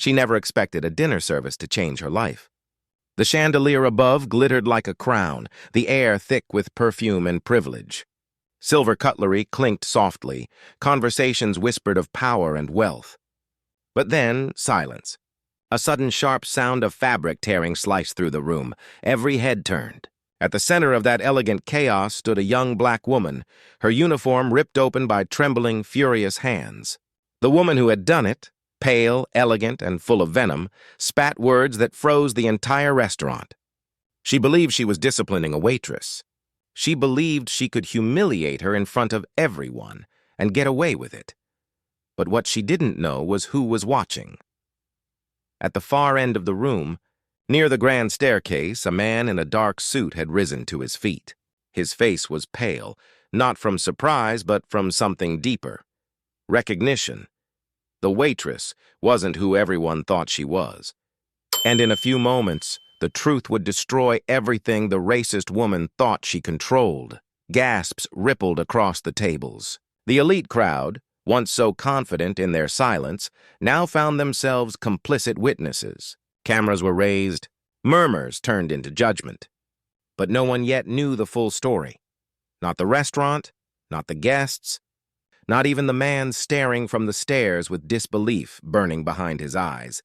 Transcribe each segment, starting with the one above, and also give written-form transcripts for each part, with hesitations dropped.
She never expected a dinner service to change her life. The chandelier above glittered like a crown, the air thick with perfume and privilege. Silver cutlery clinked softly, conversations whispered of power and wealth. But then, silence. A sudden sharp sound of fabric tearing sliced through the room. Every head turned. At the center of that elegant chaos stood a young black woman, her uniform ripped open by trembling, furious hands. The woman who had done it, pale, elegant, and full of venom, spat words that froze the entire restaurant. She believed she was disciplining a waitress. She believed she could humiliate her in front of everyone and get away with it. But what she didn't know was who was watching. At the far end of the room, near the grand staircase, a man in a dark suit had risen to his feet. His face was pale, not from surprise, but from something deeper. Recognition. The waitress wasn't who everyone thought she was. And in a few moments, the truth would destroy everything the racist woman thought she controlled. Gasps rippled across the tables. The elite crowd, once so confident in their silence, now found themselves complicit witnesses. Cameras were raised, murmurs turned into judgment. But no one yet knew the full story. Not the restaurant, not the guests, not even the man staring from the stairs with disbelief burning behind his eyes.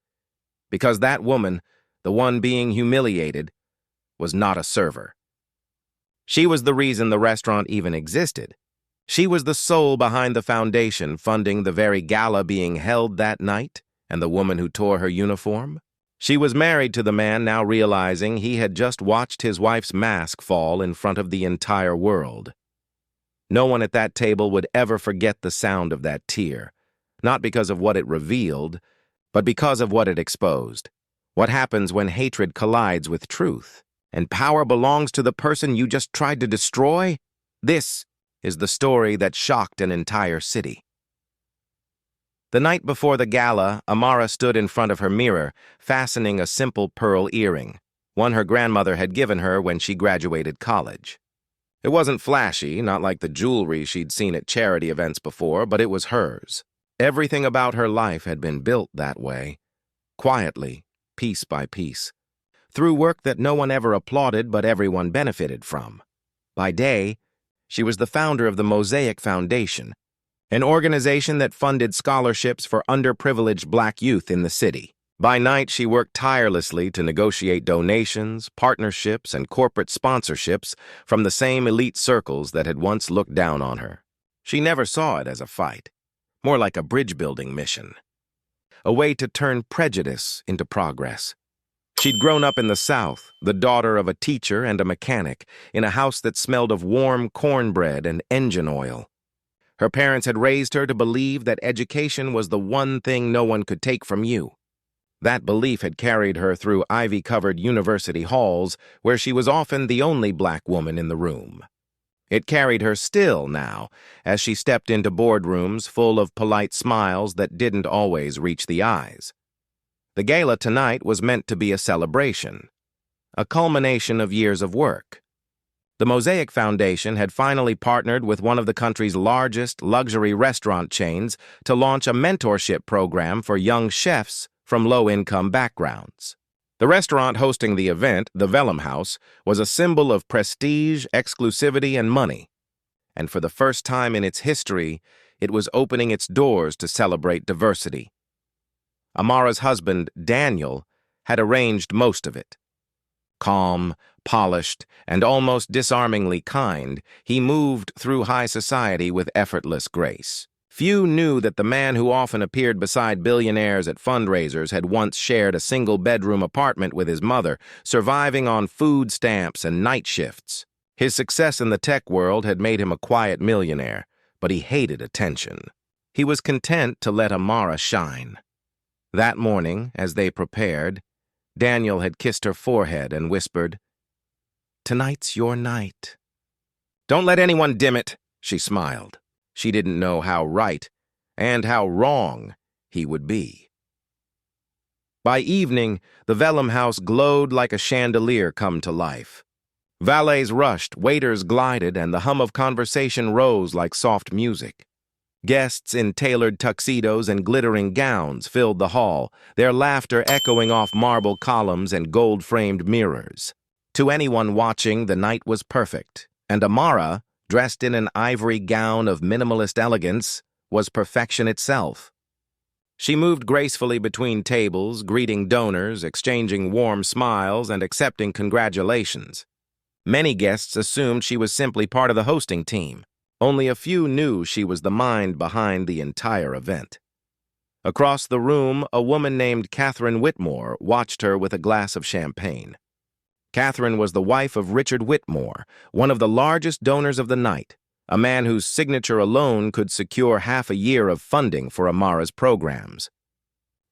Because that woman, the one being humiliated, was not a server. She was the reason the restaurant even existed. She was the soul behind the foundation funding the very gala being held that night and the woman who tore her uniform. She was married to the man now realizing he had just watched his wife's mask fall in front of the entire world. No one at that table would ever forget the sound of that tear, not because of what it revealed, but because of what it exposed. What happens when hatred collides with truth, and power belongs to the person you just tried to destroy? This is the story that shocked an entire city. The night before the gala, Amara stood in front of her mirror, fastening a simple pearl earring, one her grandmother had given her when she graduated college. It wasn't flashy, not like the jewelry she'd seen at charity events before, but it was hers. Everything about her life had been built that way, quietly, piece by piece, through work that no one ever applauded but everyone benefited from. By day, she was the founder of the Mosaic Foundation, an organization that funded scholarships for underprivileged black youth in the city. By night, she worked tirelessly to negotiate donations, partnerships, and corporate sponsorships from the same elite circles that had once looked down on her. She never saw it as a fight, more like a bridge-building mission, a way to turn prejudice into progress. She'd grown up in the South, the daughter of a teacher and a mechanic, in a house that smelled of warm cornbread and engine oil. Her parents had raised her to believe that education was the one thing no one could take from you. That belief had carried her through ivy-covered university halls, where she was often the only black woman in the room. It carried her still now, as she stepped into boardrooms full of polite smiles that didn't always reach the eyes. The gala tonight was meant to be a celebration, a culmination of years of work. The Mosaic Foundation had finally partnered with one of the country's largest luxury restaurant chains to launch a mentorship program for young chefs from low-income backgrounds. The restaurant hosting the event, the Vellum House, was a symbol of prestige, exclusivity, and money. And for the first time in its history, it was opening its doors to celebrate diversity. Amara's husband, Daniel, had arranged most of it. Calm, polished, and almost disarmingly kind, he moved through high society with effortless grace. Few knew that the man who often appeared beside billionaires at fundraisers had once shared a single-bedroom apartment with his mother, surviving on food stamps and night shifts. His success in the tech world had made him a quiet millionaire, but he hated attention. He was content to let Amara shine. That morning, as they prepared, Daniel had kissed her forehead and whispered, "Tonight's your night." "Don't let anyone dim it," she smiled. She didn't know how right and how wrong he would be. By evening, the Vellum House glowed like a chandelier come to life. Valets rushed, waiters glided, and the hum of conversation rose like soft music. Guests in tailored tuxedos and glittering gowns filled the hall, their laughter echoing off marble columns and gold-framed mirrors. To anyone watching, the night was perfect, and Amara, dressed in an ivory gown of minimalist elegance, was perfection itself. She moved gracefully between tables, greeting donors, exchanging warm smiles, and accepting congratulations. Many guests assumed she was simply part of the hosting team. Only a few knew she was the mind behind the entire event. Across the room, a woman named Catherine Whitmore watched her with a glass of champagne. Catherine was the wife of Richard Whitmore, one of the largest donors of the night, a man whose signature alone could secure half a year of funding for Amara's programs.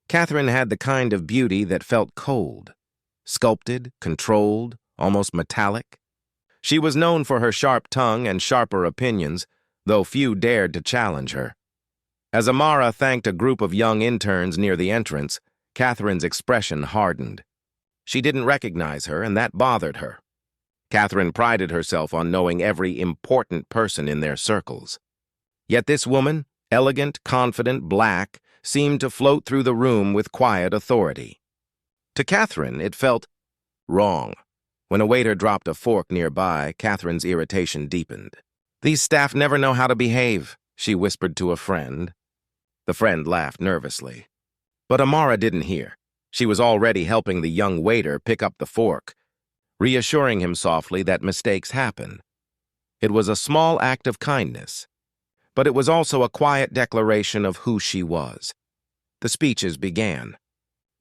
Catherine had the kind of beauty that felt cold, sculpted, controlled, almost metallic. She was known for her sharp tongue and sharper opinions, though few dared to challenge her. As Amara thanked a group of young interns near the entrance, Catherine's expression hardened. She didn't recognize her, and that bothered her. Catherine prided herself on knowing every important person in their circles. Yet this woman, elegant, confident, black, seemed to float through the room with quiet authority. To Catherine, it felt wrong. When a waiter dropped a fork nearby, Catherine's irritation deepened. "These staff never know how to behave," she whispered to a friend. The friend laughed nervously. But Amara didn't hear. She was already helping the young waiter pick up the fork, reassuring him softly that mistakes happen. It was a small act of kindness, but it was also a quiet declaration of who she was. The speeches began.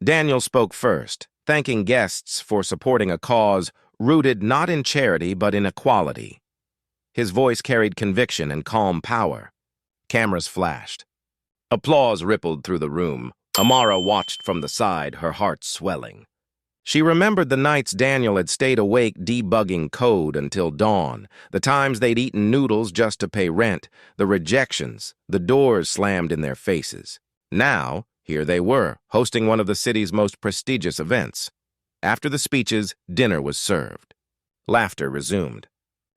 Daniel spoke first, thanking guests for supporting a cause rooted not in charity but in equality. His voice carried conviction and calm power. Cameras flashed. Applause rippled through the room. Amara watched from the side, her heart swelling. She remembered the nights Daniel had stayed awake debugging code until dawn, the times they'd eaten noodles just to pay rent, the rejections, the doors slammed in their faces. Now, here they were, hosting one of the city's most prestigious events. After the speeches, dinner was served. Laughter resumed.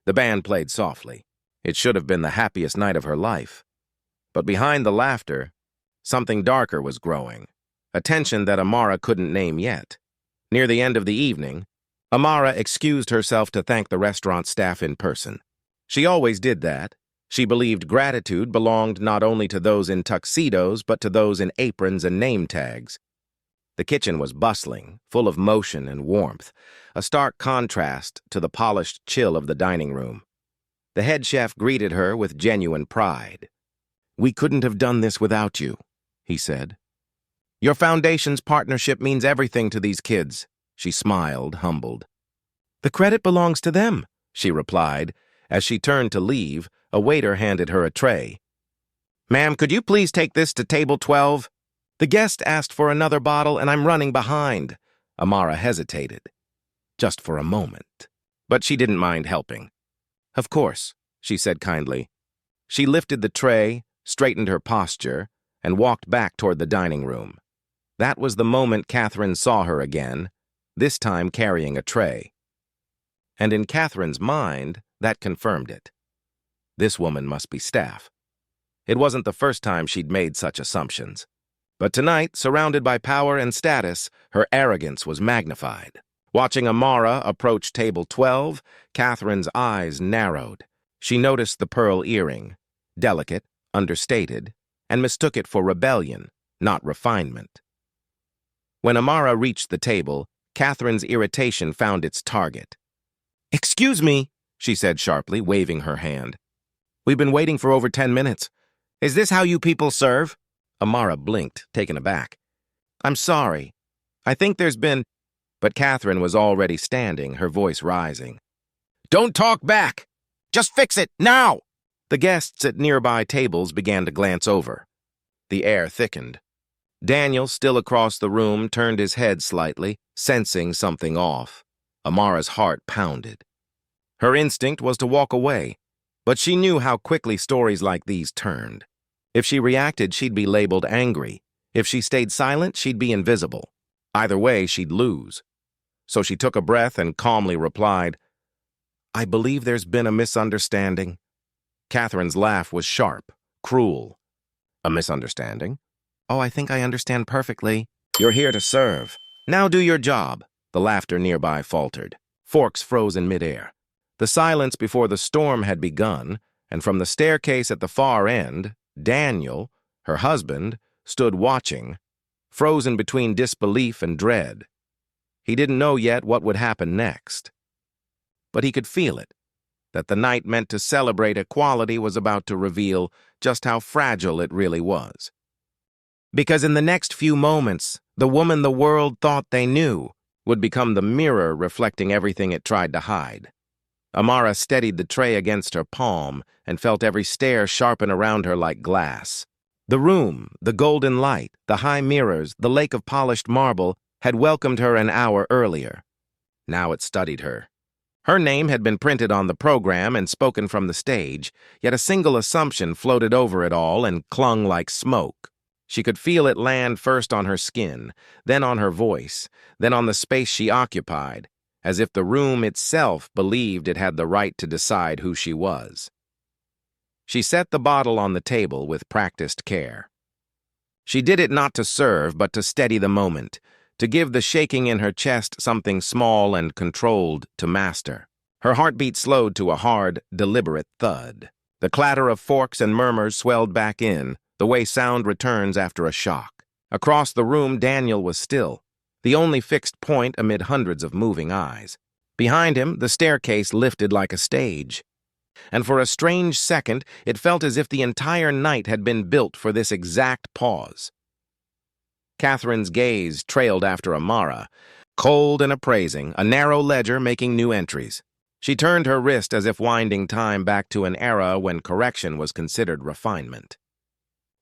The band played softly. It should have been the happiest night of her life. But behind the laughter, something darker was growing, a tension that Amara couldn't name yet. Near the end of the evening, Amara excused herself to thank the restaurant staff in person. She always did that. She believed gratitude belonged not only to those in tuxedos, but to those in aprons and name tags. The kitchen was bustling, full of motion and warmth, a stark contrast to the polished chill of the dining room. The head chef greeted her with genuine pride. "We couldn't have done this without you," he said. "Your foundation's partnership means everything to these kids," she smiled, humbled. "The credit belongs to them," she replied. As she turned to leave, a waiter handed her a tray. "Ma'am, could you please take this to table 12? The guest asked for another bottle, and I'm running behind." Amara hesitated. Just for a moment. But she didn't mind helping. "Of course," she said kindly. She lifted the tray, straightened her posture, and walked back toward the dining room. That was the moment Catherine saw her again, this time carrying a tray. And in Catherine's mind, that confirmed it. This woman must be staff. It wasn't the first time she'd made such assumptions. But tonight, surrounded by power and status, her arrogance was magnified. Watching Amara approach table 12, Catherine's eyes narrowed. She noticed the pearl earring, delicate, understated, and mistook it for rebellion, not refinement. When Amara reached the table, Catherine's irritation found its target. "Excuse me," she said sharply, waving her hand. "We've been waiting for over 10 minutes. Is this how you people serve?" Amara blinked, taken aback. "I'm sorry. I think there's been—" But Catherine was already standing, her voice rising. "Don't talk back! Just fix it, now!" The guests at nearby tables began to glance over. The air thickened. Daniel, still across the room, turned his head slightly, sensing something off. Amara's heart pounded. Her instinct was to walk away, but she knew how quickly stories like these turned. If she reacted, she'd be labeled angry. If she stayed silent, she'd be invisible. Either way, she'd lose. So she took a breath and calmly replied, "I believe there's been a misunderstanding." Catherine's laugh was sharp, cruel. A misunderstanding? Oh, I think I understand perfectly. You're here to serve. Now do your job. The laughter nearby faltered. Forks froze in midair. The silence before the storm had begun, and from the staircase at the far end, Daniel, her husband, stood watching, frozen between disbelief and dread. He didn't know yet what would happen next. But he could feel it, that the night meant to celebrate equality was about to reveal just how fragile it really was. Because in the next few moments, the woman the world thought they knew would become the mirror reflecting everything it tried to hide. Amara steadied the tray against her palm and felt every stare sharpen around her like glass. The room, the golden light, the high mirrors, the lake of polished marble had welcomed her an hour earlier. Now it studied her. Her name had been printed on the program and spoken from the stage, yet a single assumption floated over it all and clung like smoke. She could feel it land first on her skin, then on her voice, then on the space she occupied, as if the room itself believed it had the right to decide who she was. She set the bottle on the table with practiced care. She did it not to serve, but to steady the moment, to give the shaking in her chest something small and controlled to master. Her heartbeat slowed to a hard, deliberate thud. The clatter of forks and murmurs swelled back in, the way sound returns after a shock. Across the room, Daniel was still, the only fixed point amid hundreds of moving eyes. Behind him, the staircase lifted like a stage. And for a strange second, it felt as if the entire night had been built for this exact pause. Catherine's gaze trailed after Amara, cold and appraising, a narrow ledger making new entries. She turned her wrist as if winding time back to an era when correction was considered refinement.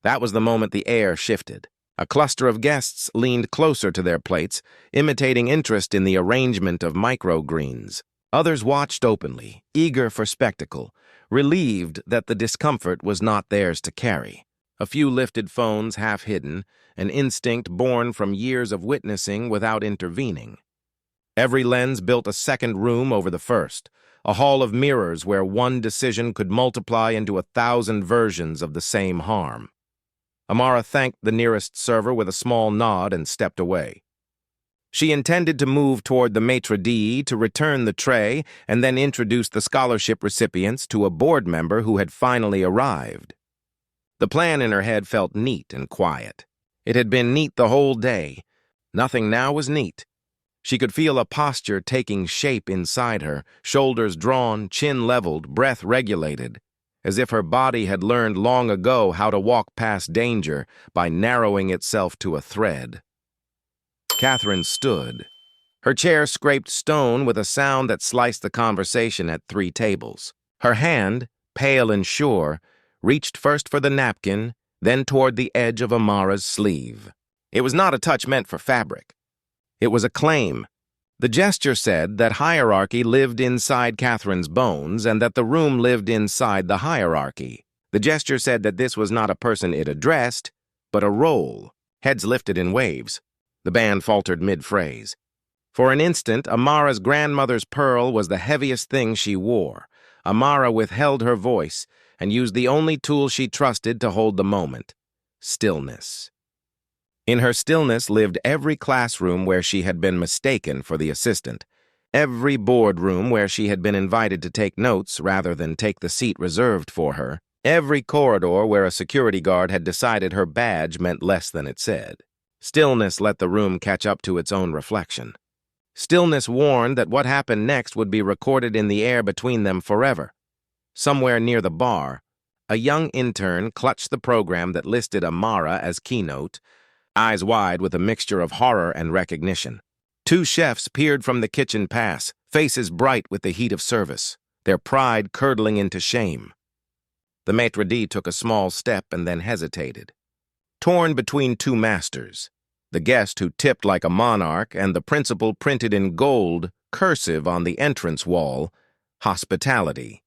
That was the moment the air shifted. A cluster of guests leaned closer to their plates, imitating interest in the arrangement of microgreens. Others watched openly, eager for spectacle, relieved that the discomfort was not theirs to carry. A few lifted phones half hidden, an instinct born from years of witnessing without intervening. Every lens built a second room over the first, a hall of mirrors where one decision could multiply into 1,000 versions of the same harm. Amara thanked the nearest server with a small nod and stepped away. She intended to move toward the maitre d' to return the tray and then introduce the scholarship recipients to a board member who had finally arrived. The plan in her head felt neat and quiet. It had been neat the whole day. Nothing now was neat. She could feel a posture taking shape inside her, shoulders drawn, chin leveled, breath regulated, as if her body had learned long ago how to walk past danger by narrowing itself to a thread. Catherine stood. Her chair scraped stone with a sound that sliced the conversation at 3 tables. Her hand, pale and sure, reached first for the napkin, then toward the edge of Amara's sleeve. It was not a touch meant for fabric. It was a claim. The gesture said that hierarchy lived inside Catherine's bones and that the room lived inside the hierarchy. The gesture said that this was not a person it addressed, but a role. Heads lifted in waves. The band faltered mid-phrase. For an instant, Amara's grandmother's pearl was the heaviest thing she wore. Amara withheld her voice and used the only tool she trusted to hold the moment: stillness. In her stillness lived every classroom where she had been mistaken for the assistant, every boardroom where she had been invited to take notes rather than take the seat reserved for her, every corridor where a security guard had decided her badge meant less than it said. Stillness let the room catch up to its own reflection. Stillness warned that what happened next would be recorded in the air between them forever. Somewhere near the bar, a young intern clutched the program that listed Amara as keynote, eyes wide with a mixture of horror and recognition. 2 chefs peered from the kitchen pass, faces bright with the heat of service, their pride curdling into shame. The maitre d' took a small step and then hesitated. Torn between 2 masters, the guest who tipped like a monarch and the principal printed in gold, cursive on the entrance wall, hospitality.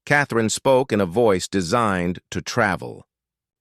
Catherine spoke in a voice designed to travel,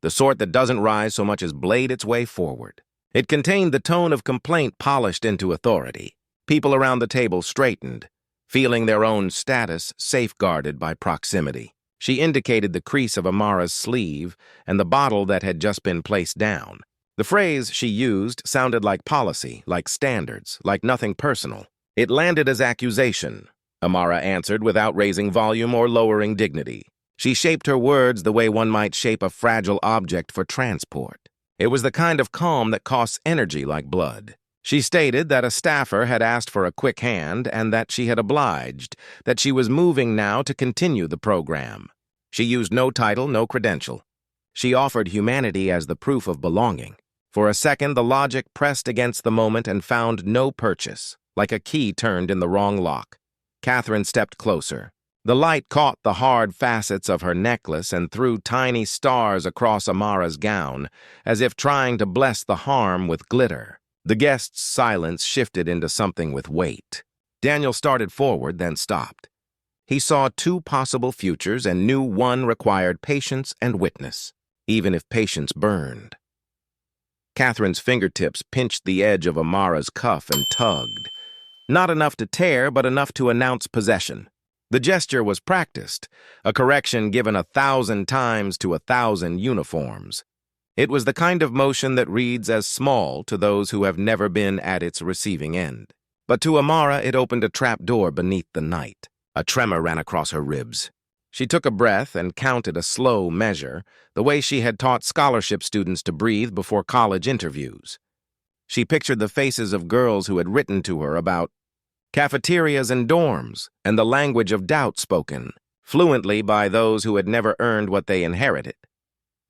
the sort that doesn't rise so much as blade its way forward. It contained the tone of complaint polished into authority. People around the table straightened, feeling their own status safeguarded by proximity. She indicated the crease of Amara's sleeve and the bottle that had just been placed down. The phrase she used sounded like policy, like standards, like nothing personal. It landed as accusation. Amara answered without raising volume or lowering dignity. She shaped her words the way one might shape a fragile object for transport. It was the kind of calm that costs energy like blood. She stated that a staffer had asked for a quick hand and that she had obliged, that she was moving now to continue the program. She used no title, no credential. She offered humanity as the proof of belonging. For a second, the logic pressed against the moment and found no purchase, like a key turned in the wrong lock. Catherine stepped closer. The light caught the hard facets of her necklace and threw tiny stars across Amara's gown, as if trying to bless the harm with glitter. The guest's silence shifted into something with weight. Daniel started forward, then stopped. He saw two possible futures and knew one required patience and witness, even if patience burned. Catherine's fingertips pinched the edge of Amara's cuff and tugged. Not enough to tear, but enough to announce possession. The gesture was practiced, a correction given 1,000 times to 1,000 uniforms. It was the kind of motion that reads as small to those who have never been at its receiving end. But to Amara, it opened a trap door beneath the night. A tremor ran across her ribs. She took a breath and counted a slow measure, the way she had taught scholarship students to breathe before college interviews. She pictured the faces of girls who had written to her about cafeterias and dorms, and the language of doubt spoken, fluently by those who had never earned what they inherited.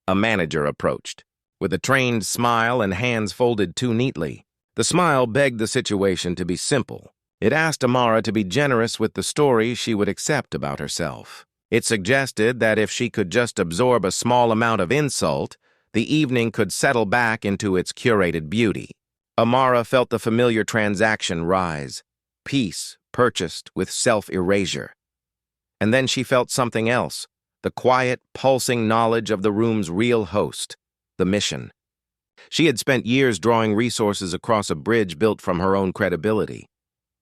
A manager approached, with a trained smile and hands folded too neatly. The smile begged the situation to be simple. It asked Amara to be generous with the story she would accept about herself. It suggested that if she could just absorb a small amount of insult, the evening could settle back into its curated beauty. Amara felt the familiar transaction rise. Peace purchased with self-erasure. And then she felt something else, the quiet, pulsing knowledge of the room's real host, the mission. She had spent years drawing resources across a bridge built from her own credibility.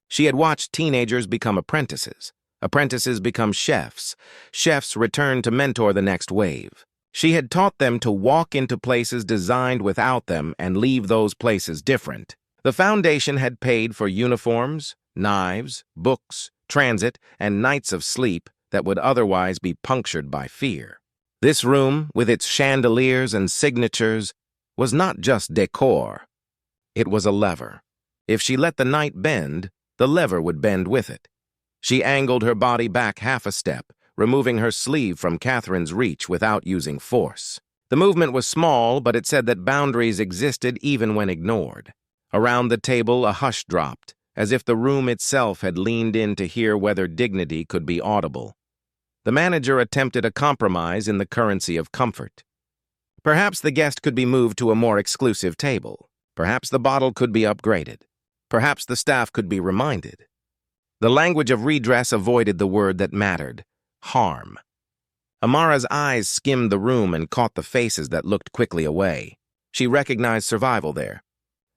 She had watched teenagers become apprentices, apprentices become chefs, chefs return to mentor the next wave. She had taught them to walk into places designed without them and leave those places different. The foundation had paid for uniforms, knives, books, transit, and nights of sleep that would otherwise be punctured by fear. This room, with its chandeliers and signatures, was not just decor. It was a lever. If she let the night bend, the lever would bend with it. She angled her body back half a step, removing her sleeve from Catherine's reach without using force. The movement was small, but it said that boundaries existed even when ignored. Around the table, a hush dropped, as if the room itself had leaned in to hear whether dignity could be audible. The manager attempted a compromise in the currency of comfort. Perhaps the guest could be moved to a more exclusive table. Perhaps the bottle could be upgraded. Perhaps the staff could be reminded. The language of redress avoided the word that mattered: harm. Amara's eyes skimmed the room and caught the faces that looked quickly away. She recognized survival there.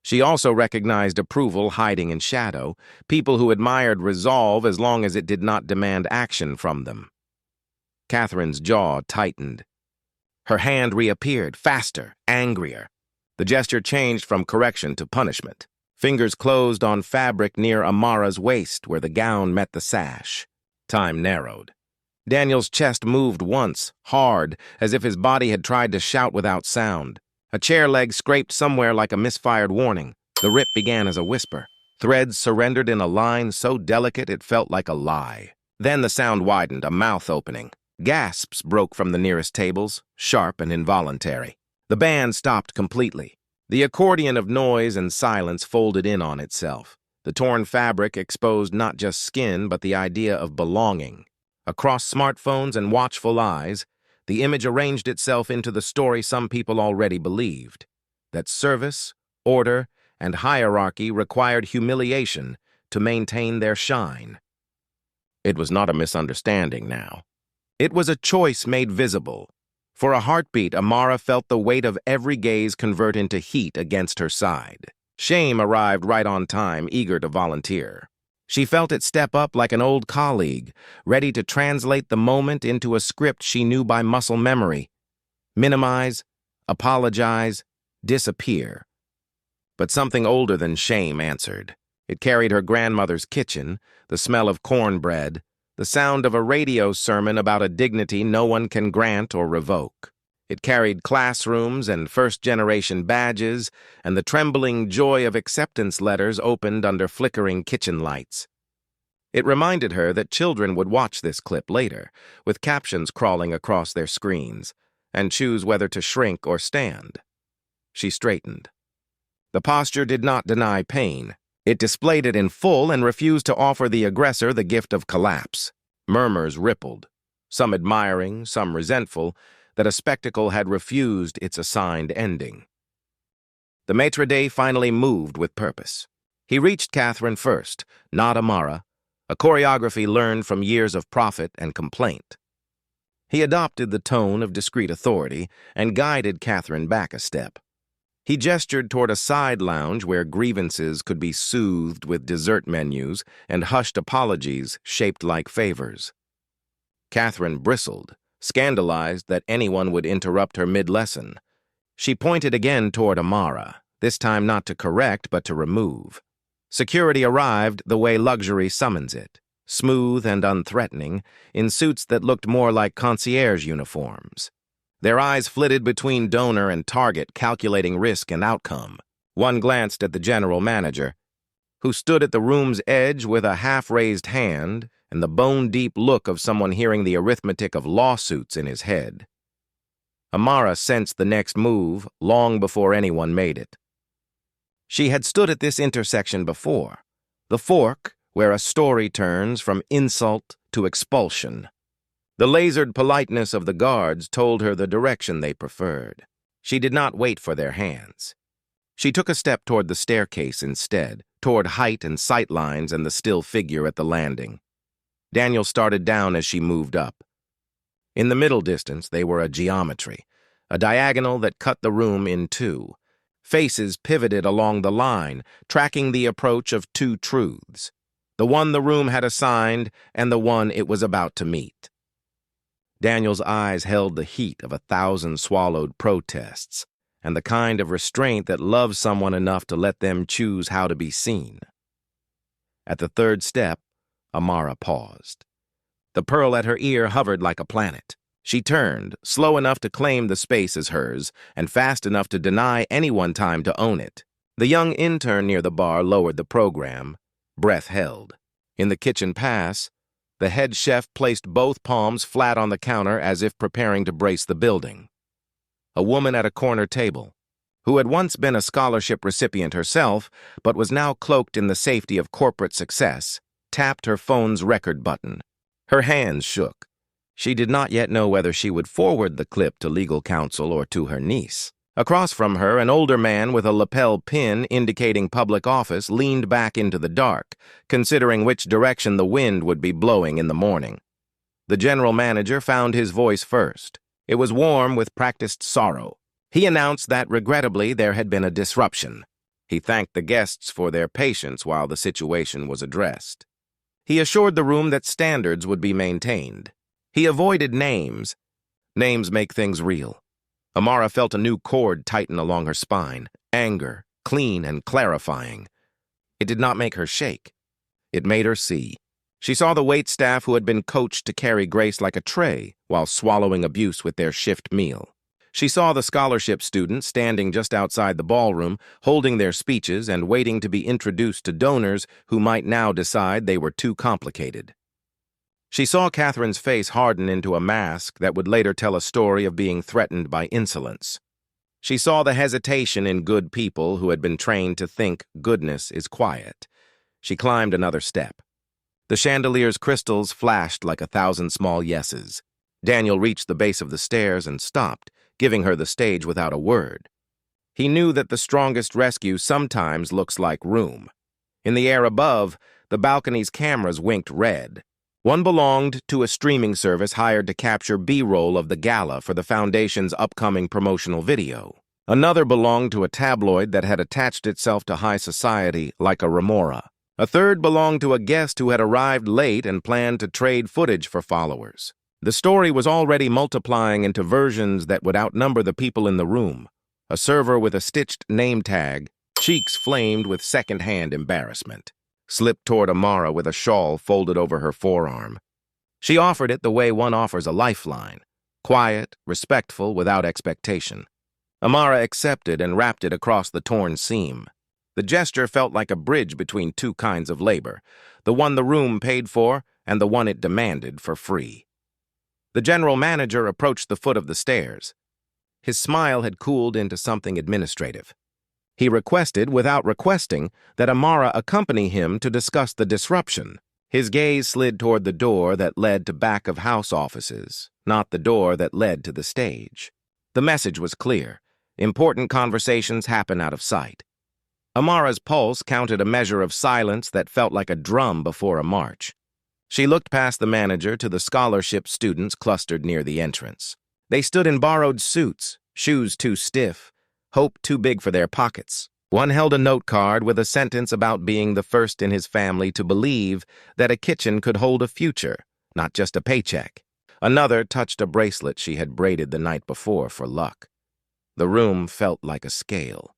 She also recognized approval hiding in shadow, people who admired resolve as long as it did not demand action from them. Catherine's jaw tightened. Her hand reappeared, faster, angrier. The gesture changed from correction to punishment. Fingers closed on fabric near Amara's waist where the gown met the sash. Time narrowed. Daniel's chest moved once, hard, as if his body had tried to shout without sound. A chair leg scraped somewhere like a misfired warning. The rip began as a whisper. Threads surrendered in a line so delicate it felt like a lie. Then the sound widened, a mouth opening. Gasps broke from the nearest tables, sharp and involuntary. The band stopped completely. The accordion of noise and silence folded in on itself. The torn fabric exposed not just skin, but the idea of belonging. Across smartphones and watchful eyes, the image arranged itself into the story some people already believed, that service, order, and hierarchy required humiliation to maintain their shine. It was not a misunderstanding now. It was a choice made visible. For a heartbeat, Amara felt the weight of every gaze convert into heat against her side. Shame arrived right on time, eager to volunteer. She felt it step up like an old colleague, ready to translate the moment into a script she knew by muscle memory. Minimize, apologize, disappear. But something older than shame answered. It carried her grandmother's kitchen, the smell of cornbread, the sound of a radio sermon about a dignity no one can grant or revoke. It carried classrooms and first-generation badges and the trembling joy of acceptance letters opened under flickering kitchen lights. It reminded her that children would watch this clip later, with captions crawling across their screens, and choose whether to shrink or stand. She straightened. The posture did not deny pain. It displayed it in full and refused to offer the aggressor the gift of collapse. Murmurs rippled, some admiring, some resentful, that a spectacle had refused its assigned ending. The maitre d' finally moved with purpose. He reached Catherine first, not Amara, a choreography learned from years of profit and complaint. He adopted the tone of discreet authority and guided Catherine back a step. He gestured toward a side lounge where grievances could be soothed with dessert menus and hushed apologies shaped like favors. Catherine bristled, scandalized that anyone would interrupt her mid-lesson. She pointed again toward Amara, this time not to correct but to remove. Security arrived the way luxury summons it, smooth and unthreatening, in suits that looked more like concierge uniforms. Their eyes flitted between donor and target, calculating risk and outcome. One glanced at the general manager, who stood at the room's edge with a half-raised hand and the bone-deep look of someone hearing the arithmetic of lawsuits in his head. Amara sensed the next move long before anyone made it. She had stood at this intersection before, the fork where a story turns from insult to expulsion. The lasered politeness of the guards told her the direction they preferred. She did not wait for their hands. She took a step toward the staircase instead, toward height and sight lines and the still figure at the landing. Daniel started down as she moved up. In the middle distance, they were a geometry, a diagonal that cut the room in two. Faces pivoted along the line, tracking the approach of two truths, the one the room had assigned and the one it was about to meet. Daniel's eyes held the heat of 1,000 swallowed protests, and the kind of restraint that loves someone enough to let them choose how to be seen. At the third step, Amara paused. The pearl at her ear hovered like a planet. She turned, slow enough to claim the space as hers, and fast enough to deny anyone time to own it. The young intern near the bar lowered the program, breath held. In the kitchen pass, the head chef placed both palms flat on the counter as if preparing to brace the building. A woman at a corner table, who had once been a scholarship recipient herself, but was now cloaked in the safety of corporate success, tapped her phone's record button. Her hands shook. She did not yet know whether she would forward the clip to legal counsel or to her niece. Across from her, an older man with a lapel pin indicating public office leaned back into the dark, considering which direction the wind would be blowing in the morning. The general manager found his voice first. It was warm with practiced sorrow. He announced that, regrettably, there had been a disruption. He thanked the guests for their patience while the situation was addressed. He assured the room that standards would be maintained. He avoided names. Names make things real. Amara felt a new cord tighten along her spine, anger, clean and clarifying. It did not make her shake. It made her see. She saw the waitstaff who had been coached to carry grace like a tray while swallowing abuse with their shift meal. She saw the scholarship students standing just outside the ballroom, holding their speeches and waiting to be introduced to donors who might now decide they were too complicated. She saw Catherine's face harden into a mask that would later tell a story of being threatened by insolence. She saw the hesitation in good people who had been trained to think goodness is quiet. She climbed another step. The chandelier's crystals flashed like 1,000 small yeses. Daniel reached the base of the stairs and stopped, giving her the stage without a word. He knew that the strongest rescue sometimes looks like room. In the air above, the balcony's cameras winked red. One belonged to a streaming service hired to capture B-roll of the gala for the foundation's upcoming promotional video. Another belonged to a tabloid that had attached itself to high society like a remora. A third belonged to a guest who had arrived late and planned to trade footage for followers. The story was already multiplying into versions that would outnumber the people in the room. A server with a stitched name tag, cheeks flamed with second-hand embarrassment, slipped toward Amara with a shawl folded over her forearm. She offered it the way one offers a lifeline, quiet, respectful, without expectation. Amara accepted and wrapped it across the torn seam. The gesture felt like a bridge between two kinds of labor, the one the room paid for and the one it demanded for free. The general manager approached the foot of the stairs. His smile had cooled into something administrative. He requested, without requesting, that Amara accompany him to discuss the disruption. His gaze slid toward the door that led to back-of-house offices, not the door that led to the stage. The message was clear. Important conversations happen out of sight. Amara's pulse counted a measure of silence that felt like a drum before a march. She looked past the manager to the scholarship students clustered near the entrance. They stood in borrowed suits, shoes too stiff, hope too big for their pockets. One held a note card with a sentence about being the first in his family to believe that a kitchen could hold a future, not just a paycheck. Another touched a bracelet she had braided the night before for luck. The room felt like a scale.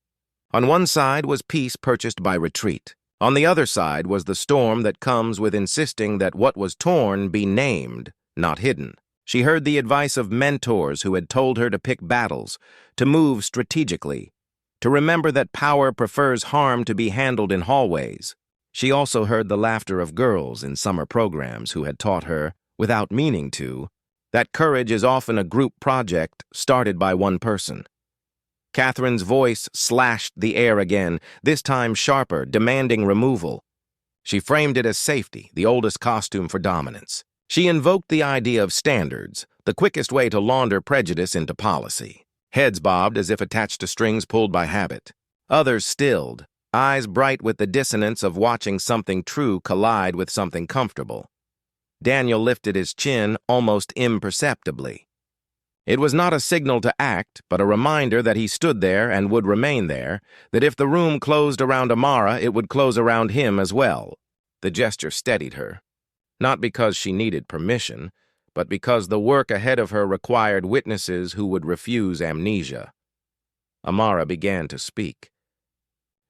On one side was peace purchased by retreat. On the other side was the storm that comes with insisting that what was torn be named, not hidden. She heard the advice of mentors who had told her to pick battles, to move strategically, to remember that power prefers harm to be handled in hallways. She also heard the laughter of girls in summer programs who had taught her, without meaning to, that courage is often a group project started by one person. Catherine's voice slashed the air again, this time sharper, demanding removal. She framed it as safety, the oldest costume for dominance. She invoked the idea of standards, the quickest way to launder prejudice into policy. Heads bobbed as if attached to strings pulled by habit. Others stilled, eyes bright with the dissonance of watching something true collide with something comfortable. Daniel lifted his chin almost imperceptibly. It was not a signal to act, but a reminder that he stood there and would remain there, that if the room closed around Amara, it would close around him as well. The gesture steadied her. Not because she needed permission, but because the work ahead of her required witnesses who would refuse amnesia. Amara began to speak.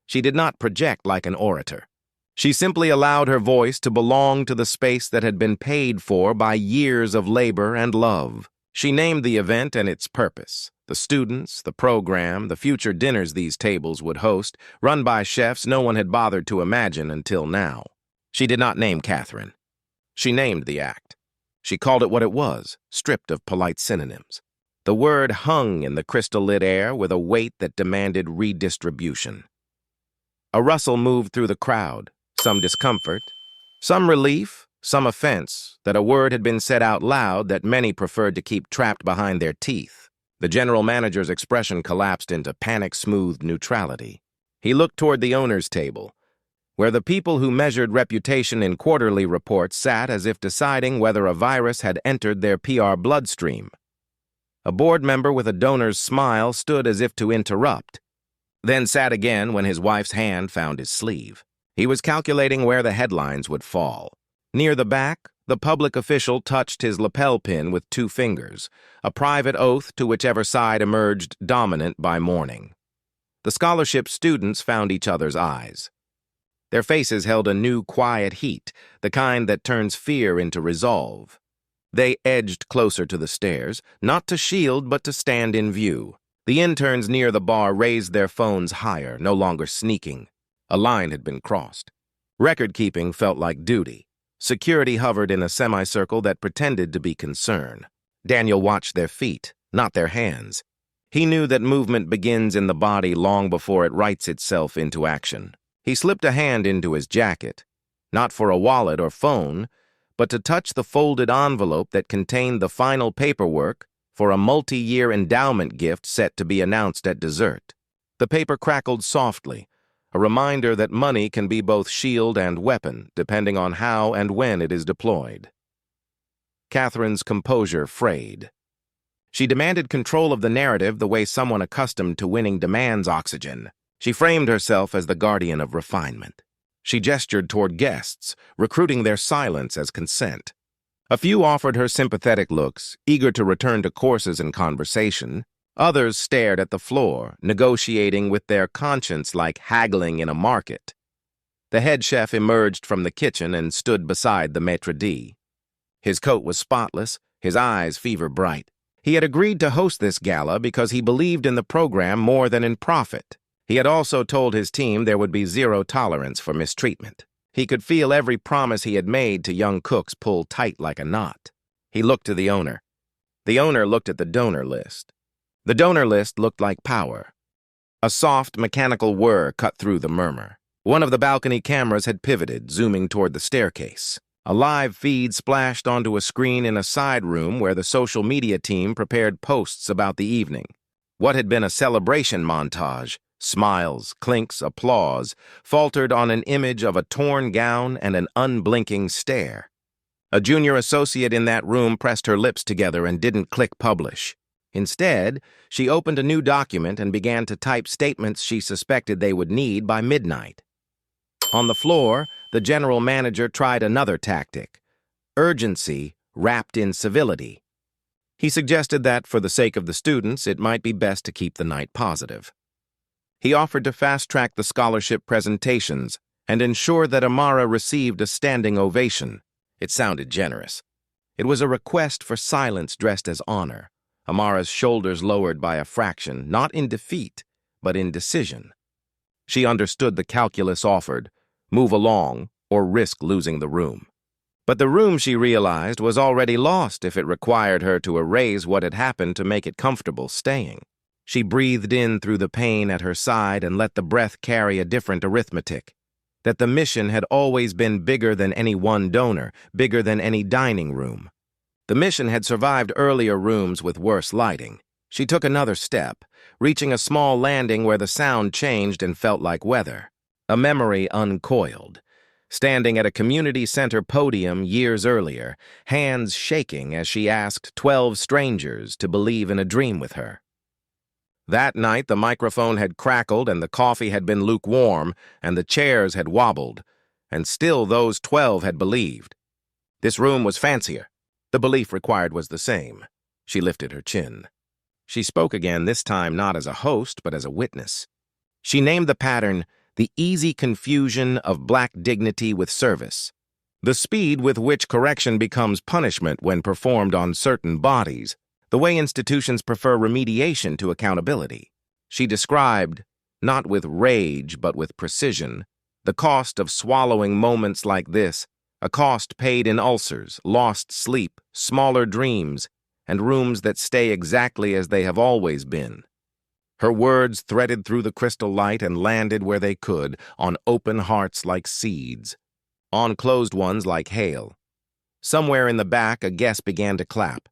She did not project like an orator. She simply allowed her voice to belong to the space that had been paid for by years of labor and love. She named the event and its purpose, the students, the program, the future dinners these tables would host, run by chefs no one had bothered to imagine until now. She did not name Catherine. She named the act. She called it what it was, stripped of polite synonyms. The word hung in the crystal-lit air with a weight that demanded redistribution. A rustle moved through the crowd, some discomfort, some relief, some offense that a word had been said out loud that many preferred to keep trapped behind their teeth. The general manager's expression collapsed into panic-smoothed neutrality. He looked toward the owner's table, where the people who measured reputation in quarterly reports sat as if deciding whether a virus had entered their PR bloodstream. A board member with a donor's smile stood as if to interrupt, then sat again when his wife's hand found his sleeve. He was calculating where the headlines would fall. Near the back, the public official touched his lapel pin with 2 fingers, a private oath to whichever side emerged dominant by morning. The scholarship students found each other's eyes. Their faces held a new quiet heat, the kind that turns fear into resolve. They edged closer to the stairs, not to shield but to stand in view. The interns near the bar raised their phones higher, no longer sneaking. A line had been crossed. Record-keeping felt like duty. Security hovered in a semicircle that pretended to be concern. Daniel watched their feet, not their hands. He knew that movement begins in the body long before it writes itself into action. He slipped a hand into his jacket, not for a wallet or phone, but to touch the folded envelope that contained the final paperwork for a multi-year endowment gift set to be announced at dessert. The paper crackled softly, a reminder that money can be both shield and weapon, depending on how and when it is deployed. Catherine's composure frayed. She demanded control of the narrative the way someone accustomed to winning demands oxygen. She framed herself as the guardian of refinement. She gestured toward guests, recruiting their silence as consent. A few offered her sympathetic looks, eager to return to courses and conversation. Others stared at the floor, negotiating with their conscience like haggling in a market. The head chef emerged from the kitchen and stood beside the maître d'. His coat was spotless, his eyes fever-bright. He had agreed to host this gala because he believed in the program more than in profit. He had also told his team there would be zero tolerance for mistreatment. He could feel every promise he had made to young cooks pull tight like a knot. He looked to the owner. The owner looked at the donor list. The donor list looked like power. A soft, mechanical whir cut through the murmur. One of the balcony cameras had pivoted, zooming toward the staircase. A live feed splashed onto a screen in a side room where the social media team prepared posts about the evening. What had been a celebration montage, smiles, clinks, applause, faltered on an image of a torn gown and an unblinking stare. A junior associate in that room pressed her lips together and didn't click publish. Instead, she opened a new document and began to type statements she suspected they would need by midnight. On the floor, the general manager tried another tactic: urgency wrapped in civility. He suggested that, for the sake of the students, it might be best to keep the night positive. He offered to fast-track the scholarship presentations and ensure that Amara received a standing ovation. It sounded generous. It was a request for silence dressed as honor, Amara's shoulders lowered by a fraction, not in defeat, but in decision. She understood the calculus offered: move along or risk losing the room. But the room, she realized, was already lost if it required her to erase what had happened to make it comfortable staying. She breathed in through the pain at her side and let the breath carry a different arithmetic: that the mission had always been bigger than any one donor, bigger than any dining room. The mission had survived earlier rooms with worse lighting. She took another step, reaching a small landing where the sound changed and felt like weather. A memory uncoiled. Standing at a community center podium years earlier, hands shaking as she asked 12 strangers to believe in a dream with her. That night, the microphone had crackled and the coffee had been lukewarm and the chairs had wobbled, and still those 12 had believed. This room was fancier. The belief required was the same. She lifted her chin. She spoke again, this time not as a host, but as a witness. She named the pattern the easy confusion of black dignity with service, the speed with which correction becomes punishment when performed on certain bodies, the way institutions prefer remediation to accountability. She described, not with rage but with precision, the cost of swallowing moments like this, a cost paid in ulcers, lost sleep, smaller dreams, and rooms that stay exactly as they have always been. Her words threaded through the crystal light and landed where they could, on open hearts like seeds, on closed ones like hail. Somewhere in the back, a guest began to clap.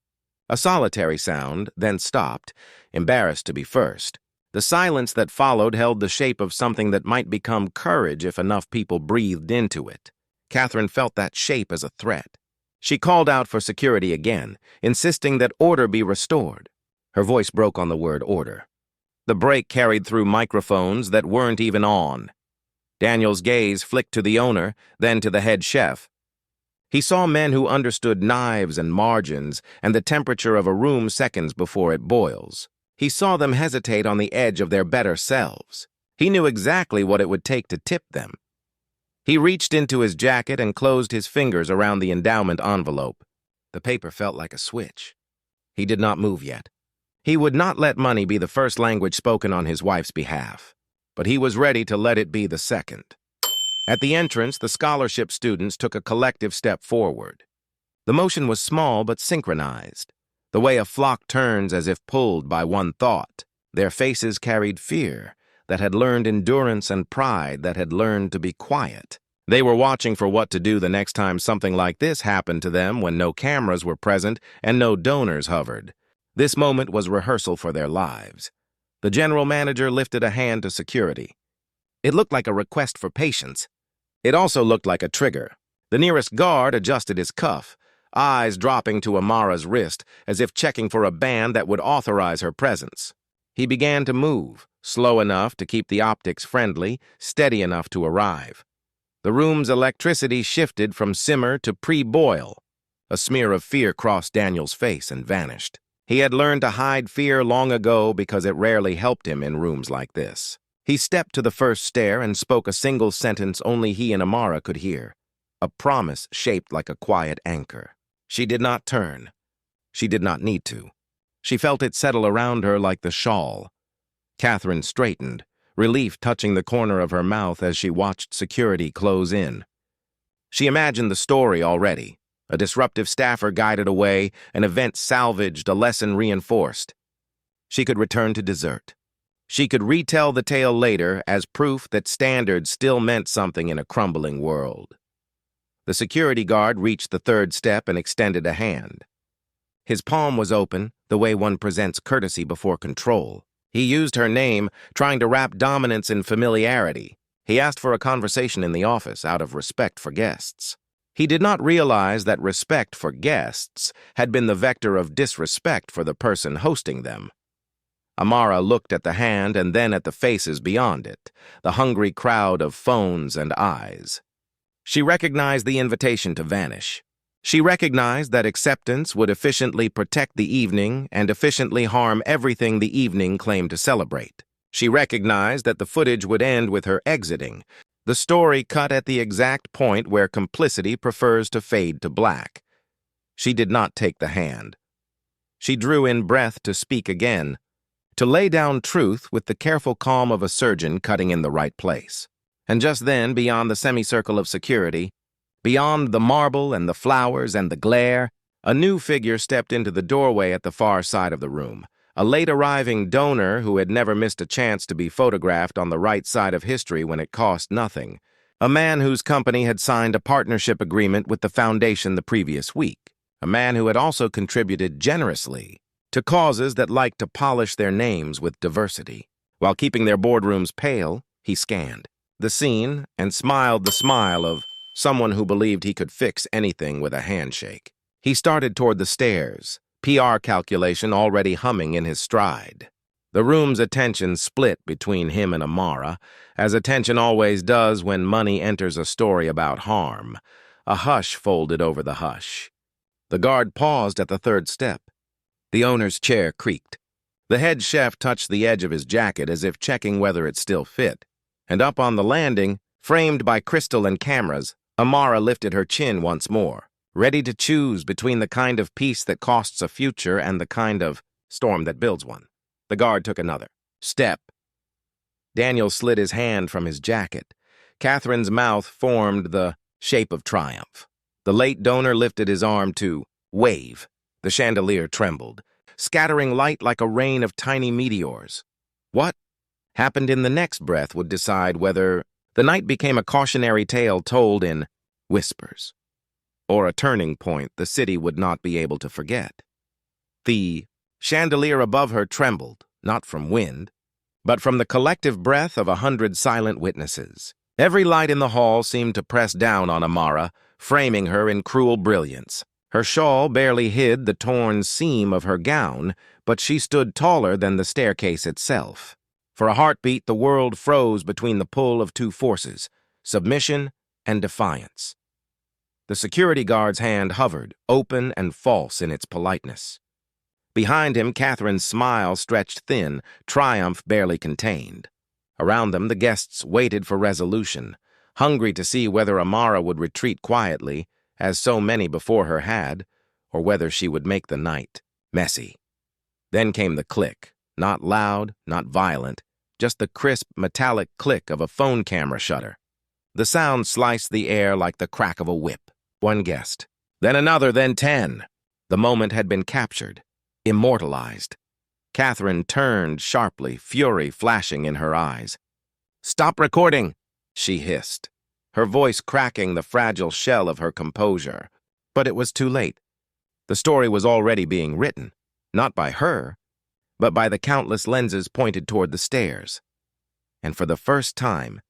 A solitary sound, then stopped, embarrassed to be first. The silence that followed held the shape of something that might become courage if enough people breathed into it. Catherine felt that shape as a threat. She called out for security again, insisting that order be restored. Her voice broke on the word order. The break carried through microphones that weren't even on. Daniel's gaze flicked to the owner, then to the head chef. He saw men who understood knives and margins and the temperature of a room seconds before it boils. He saw them hesitate on the edge of their better selves. He knew exactly what it would take to tip them. He reached into his jacket and closed his fingers around the endowment envelope. The paper felt like a switch. He did not move yet. He would not let money be the first language spoken on his wife's behalf, but he was ready to let it be the second. At the entrance, the scholarship students took a collective step forward. The motion was small but synchronized, the way a flock turns as if pulled by one thought. Their faces carried fear that had learned endurance and pride that had learned to be quiet. They were watching for what to do the next time something like this happened to them, when no cameras were present and no donors hovered. This moment was rehearsal for their lives. The general manager lifted a hand to security. It looked like a request for patience. It also looked like a trigger. The nearest guard adjusted his cuff, eyes dropping to Amara's wrist as if checking for a band that would authorize her presence. He began to move, slow enough to keep the optics friendly, steady enough to arrive. The room's electricity shifted from simmer to pre-boil. A smear of fear crossed Daniel's face and vanished. He had learned to hide fear long ago because it rarely helped him in rooms like this. He stepped to the first stair and spoke a single sentence only he and Amara could hear, a promise shaped like a quiet anchor. She did not turn. She did not need to. She felt it settle around her like the shawl. Catherine straightened, relief touching the corner of her mouth as she watched security close in. She imagined the story already. A disruptive staffer guided away, an event salvaged, a lesson reinforced. She could return to dessert. She could retell the tale later as proof that standards still meant something in a crumbling world. The security guard reached the third step and extended a hand. His palm was open, the way one presents courtesy before control. He used her name, trying to wrap dominance in familiarity. He asked for a conversation in the office out of respect for guests. He did not realize that respect for guests had been the vector of disrespect for the person hosting them. Amara looked at the hand and then at the faces beyond it, the hungry crowd of phones and eyes. She recognized the invitation to vanish. She recognized that acceptance would efficiently protect the evening and efficiently harm everything the evening claimed to celebrate. She recognized that the footage would end with her exiting, the story cut at the exact point where complicity prefers to fade to black. She did not take the hand. She drew in breath to speak again, to lay down truth with the careful calm of a surgeon cutting in the right place. And just then, beyond the semicircle of security, beyond the marble and the flowers and the glare, a new figure stepped into the doorway at the far side of the room, a late-arriving donor who had never missed a chance to be photographed on the right side of history when it cost nothing, a man whose company had signed a partnership agreement with the foundation the previous week, a man who had also contributed generously to causes that liked to polish their names with diversity. While keeping their boardrooms pale, he scanned the scene and smiled the smile of someone who believed he could fix anything with a handshake. He started toward the stairs, PR calculation already humming in his stride. The room's attention split between him and Amara, as attention always does when money enters a story about harm. A hush folded over the hush. The guard paused at the third step. The owner's chair creaked. The head chef touched the edge of his jacket as if checking whether it still fit. And up on the landing, framed by crystal and cameras, Amara lifted her chin once more, ready to choose between the kind of peace that costs a future and the kind of storm that builds one. The guard took another step. Daniel slid his hand from his jacket. Catherine's mouth formed the shape of triumph. The late donor lifted his arm to wave. The chandelier trembled, scattering light like a rain of tiny meteors. What happened in the next breath would decide whether the night became a cautionary tale told in whispers, or a turning point the city would not be able to forget. The chandelier above her trembled, not from wind, but from the collective breath of 100 silent witnesses. Every light in the hall seemed to press down on Amara, framing her in cruel brilliance. Her shawl barely hid the torn seam of her gown, but she stood taller than the staircase itself. For a heartbeat, the world froze between the pull of two forces, submission and defiance. The security guard's hand hovered, open and false in its politeness. Behind him, Catherine's smile stretched thin, triumph barely contained. Around them, the guests waited for resolution, hungry to see whether Amara would retreat quietly, as so many before her had, or whether she would make the night messy. Then came the click, not loud, not violent, just the crisp, metallic click of a phone camera shutter. The sound sliced the air like the crack of a whip. One guest, then another, then 10. The moment had been captured, immortalized. Catherine turned sharply, fury flashing in her eyes. "Stop recording," she hissed, her voice cracking the fragile shell of her composure. But it was too late. The story was already being written, not by her, but by the countless lenses pointed toward the stairs. And for the first time,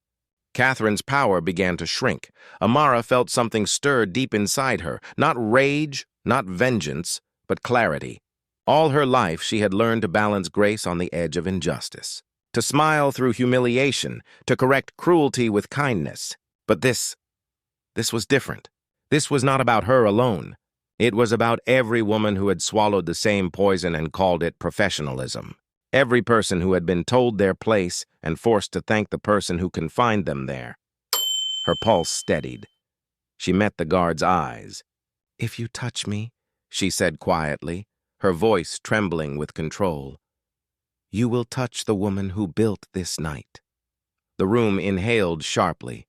Catherine's power began to shrink. Amara felt something stir deep inside her, not rage, not vengeance, but clarity. All her life she had learned to balance grace on the edge of injustice, to smile through humiliation, to correct cruelty with kindness. But this This was different. This was not about her alone. It was about every woman who had swallowed the same poison and called it professionalism. Every person who had been told their place and forced to thank the person who confined them there. Her pulse steadied. She met the guard's eyes. "If you touch me," she said quietly, her voice trembling with control, "you will touch the woman who built this night." The room inhaled sharply.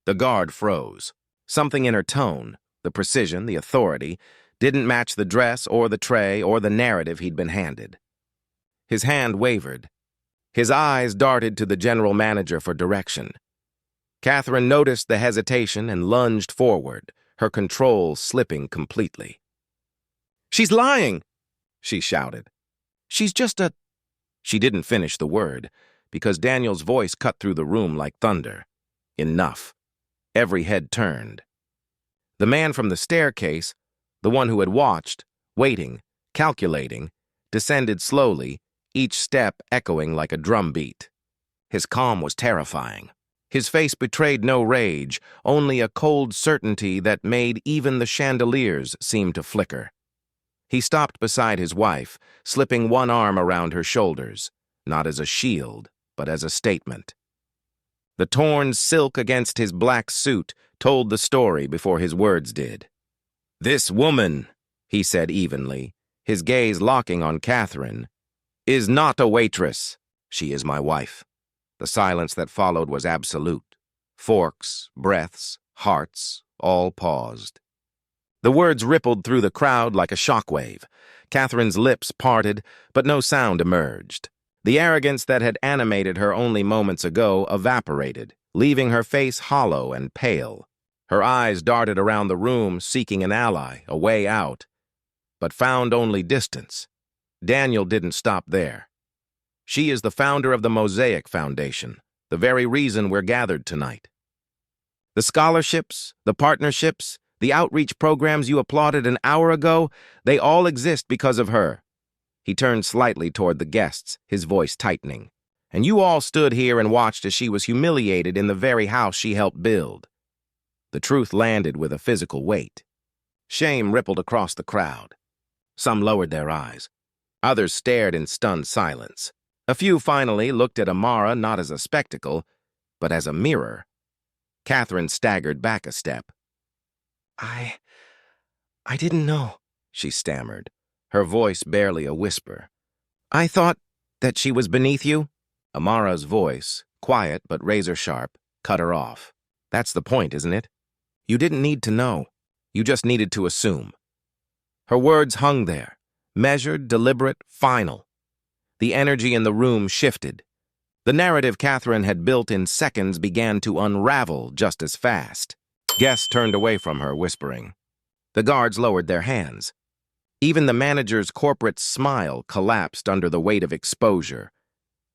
The guard froze. Something in her tone, the precision, the authority, didn't match the dress or the tray or the narrative he'd been handed. His hand wavered. His eyes darted to the general manager for direction. Catherine noticed the hesitation and lunged forward, her control slipping completely. "She's lying!" she shouted. "She's just a—" She didn't finish the word, because Daniel's voice cut through the room like thunder. Enough. Every head turned. The man from the staircase, the one who had watched, waiting, calculating, descended slowly, each step echoing like a drumbeat. His calm was terrifying. His face betrayed no rage, only a cold certainty that made even the chandeliers seem to flicker. He stopped beside his wife, slipping one arm around her shoulders, not as a shield, but as a statement. The torn silk against his black suit told the story before his words did. "This woman," he said evenly, his gaze locking on Catherine, "is not a waitress. She is my wife." The silence that followed was absolute. Forks, breaths, hearts, all paused. The words rippled through the crowd like a shockwave. Catherine's lips parted, but no sound emerged. The arrogance that had animated her only moments ago evaporated, leaving her face hollow and pale. Her eyes darted around the room, seeking an ally, a way out, but found only distance. Daniel didn't stop there. "She is the founder of the Mosaic Foundation, the very reason we're gathered tonight. The scholarships, the partnerships, the outreach programs you applauded an hour ago, they all exist because of her." He turned slightly toward the guests, his voice tightening. "And you all stood here and watched as she was humiliated in the very house she helped build." The truth landed with a physical weight. Shame rippled across the crowd. Some lowered their eyes. Others stared in stunned silence. A few finally looked at Amara not as a spectacle, but as a mirror. Catherine staggered back a step. I didn't know," she stammered, her voice barely a whisper. "I thought that she was beneath you." Amara's voice, quiet but razor-sharp, cut her off. "That's the point, isn't it? You didn't need to know. You just needed to assume." Her words hung there, measured, deliberate, final. The energy in the room shifted. The narrative Catherine had built in seconds began to unravel just as fast. Guests turned away from her, whispering. The guards lowered their hands. Even the manager's corporate smile collapsed under the weight of exposure.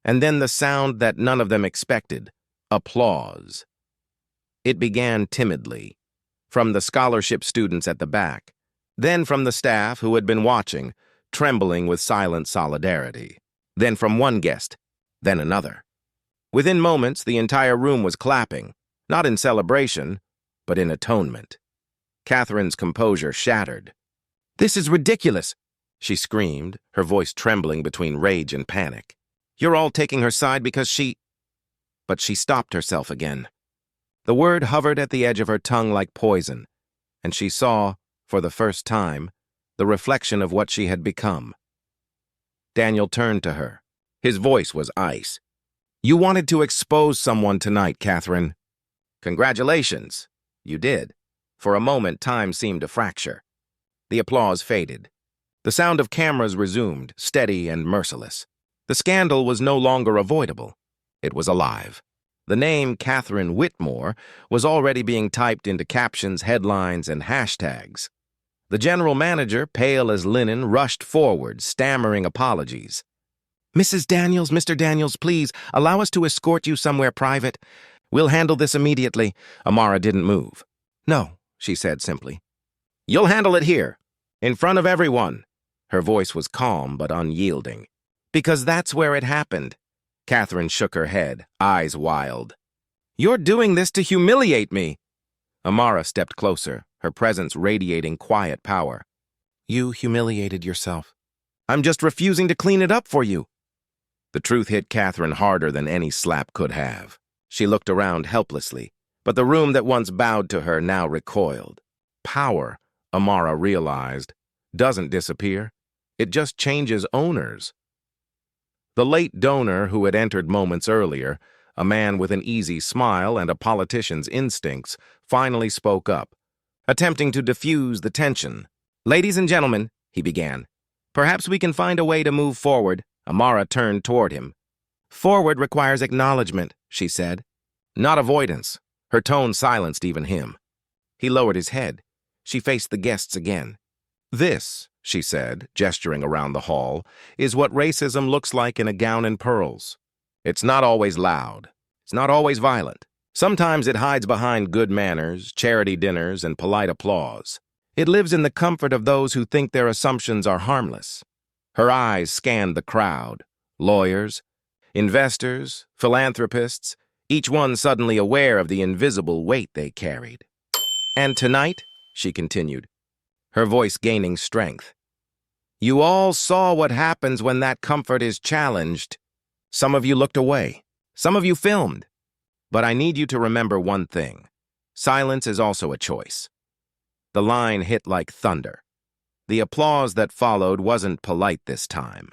And then the sound that none of them expected, applause. It began timidly, from the scholarship students at the back, then from the staff who had been watching, trembling with silent solidarity, then from one guest, then another. Within moments, the entire room was clapping, not in celebration, but in atonement. Catherine's composure shattered. "This is ridiculous," she screamed, her voice trembling between rage and panic. "You're all taking her side because she—" But she stopped herself again. The word hovered at the edge of her tongue like poison, and she saw, for the first time, the reflection of what she had become. Daniel turned to her. His voice was ice. "You wanted to expose someone tonight, Catherine. Congratulations. You did." For a moment, time seemed to fracture. The applause faded. The sound of cameras resumed, steady and merciless. The scandal was no longer avoidable. It was alive. The name Catherine Whitmore was already being typed into captions, headlines, and hashtags. The general manager, pale as linen, rushed forward, stammering apologies. "Mrs. Daniels, Mr. Daniels, please, allow us to escort you somewhere private. We'll handle this immediately." Amara didn't move. "No," she said simply. "You'll handle it here, in front of everyone." Her voice was calm but unyielding. "Because that's where it happened." Catherine shook her head, eyes wild. "You're doing this to humiliate me." Amara stepped closer, her presence radiating quiet power. You humiliated yourself. I'm just refusing to clean it up for you. The truth hit Catherine harder than any slap could have. She looked around helplessly, but the room that once bowed to her now recoiled. Power, Amara realized, doesn't disappear. It just changes owners. The late donor who had entered moments earlier, a man with an easy smile and a politician's instincts, finally spoke up, attempting to diffuse the tension. Ladies and gentlemen, he began, perhaps we can find a way to move forward. Amara turned toward him. Forward requires acknowledgement, she said, not avoidance. Her tone silenced even him. He lowered his head. She faced the guests again. This, she said, gesturing around the hall, is what racism looks like in a gown and pearls. It's not always loud. It's not always violent. Sometimes it hides behind good manners, charity dinners, and polite applause. It lives in the comfort of those who think their assumptions are harmless. Her eyes scanned the crowd. Lawyers, investors, philanthropists, each one suddenly aware of the invisible weight they carried. And tonight, she continued, her voice gaining strength, you all saw what happens when that comfort is challenged. Some of you looked away. Some of you filmed. But I need you to remember one thing. Silence is also a choice. The line hit like thunder. The applause that followed wasn't polite this time.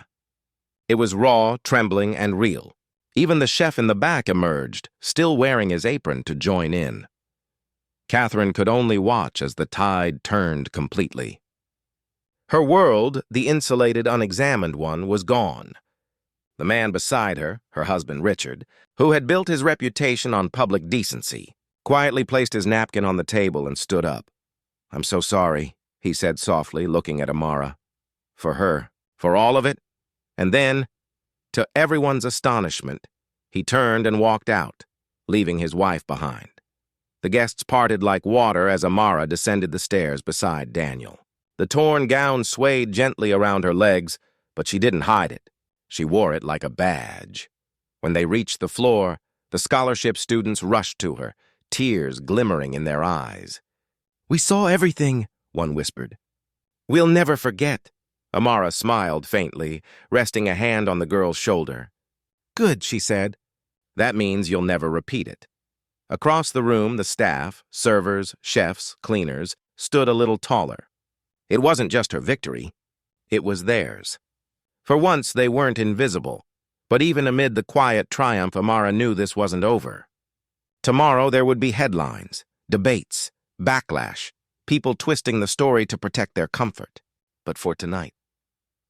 It was raw, trembling, and real. Even the chef in the back emerged, still wearing his apron, to join in. Catherine could only watch as the tide turned completely. Her world, the insulated, unexamined one, was gone. The man beside her, her husband Richard, who had built his reputation on public decency, quietly placed his napkin on the table and stood up. I'm so sorry, he said softly, looking at Amara. For her, for all of it. And then, to everyone's astonishment, he turned and walked out, leaving his wife behind. The guests parted like water as Amara descended the stairs beside Daniel. The torn gown swayed gently around her legs, but she didn't hide it. She wore it like a badge. When they reached the floor, the scholarship students rushed to her, tears glimmering in their eyes. We saw everything, one whispered. We'll never forget. Amara smiled faintly, resting a hand on the girl's shoulder. Good, she said. That means you'll never repeat it. Across the room, the staff, servers, chefs, cleaners, stood a little taller. It wasn't just her victory. It was theirs. For once, they weren't invisible. But even amid the quiet triumph, Amara knew this wasn't over. Tomorrow, there would be headlines, debates, backlash, people twisting the story to protect their comfort. But for tonight,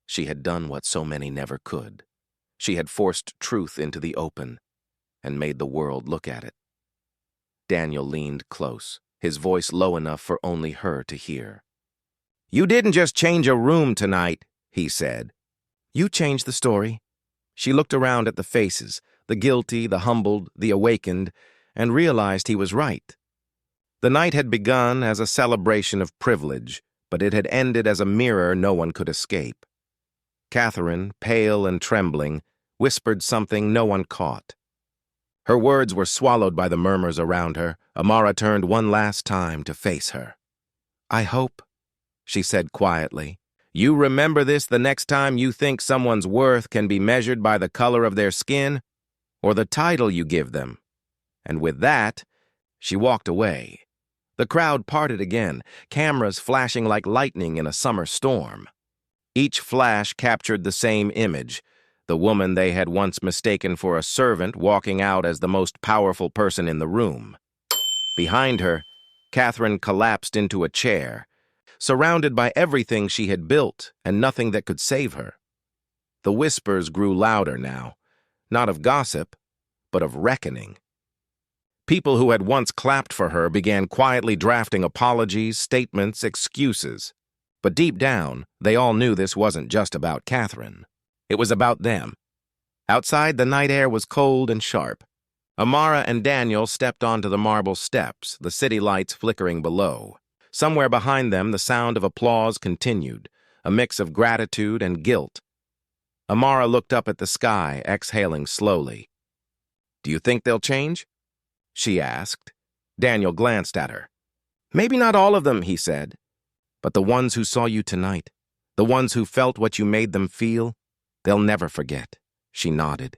she had done what so many never could. She had forced truth into the open and made the world look at it. Daniel leaned close, his voice low enough for only her to hear. You didn't just change a room tonight, he said. You changed the story. She looked around at the faces, the guilty, the humbled, the awakened, and realized he was right. The night had begun as a celebration of privilege, but it had ended as a mirror no one could escape. Catherine, pale and trembling, whispered something no one caught. Her words were swallowed by the murmurs around her. Amara turned one last time to face her. I hope, she said quietly, you remember this the next time you think someone's worth can be measured by the color of their skin or the title you give them. And with that, she walked away. The crowd parted again, cameras flashing like lightning in a summer storm. Each flash captured the same image, the woman they had once mistaken for a servant walking out as the most powerful person in the room. Behind her, Catherine collapsed into a chair, surrounded by everything she had built and nothing that could save her. The whispers grew louder now, not of gossip, but of reckoning. People who had once clapped for her began quietly drafting apologies, statements, excuses. But deep down, they all knew this wasn't just about Catherine. It was about them. Outside, the night air was cold and sharp. Amara and Daniel stepped onto the marble steps, the city lights flickering below. Somewhere behind them, the sound of applause continued, a mix of gratitude and guilt. Amara looked up at the sky, exhaling slowly. Do you think they'll change? She asked. Daniel glanced at her. Maybe not all of them, he said, but the ones who saw you tonight, the ones who felt what you made them feel, they'll never forget. She nodded.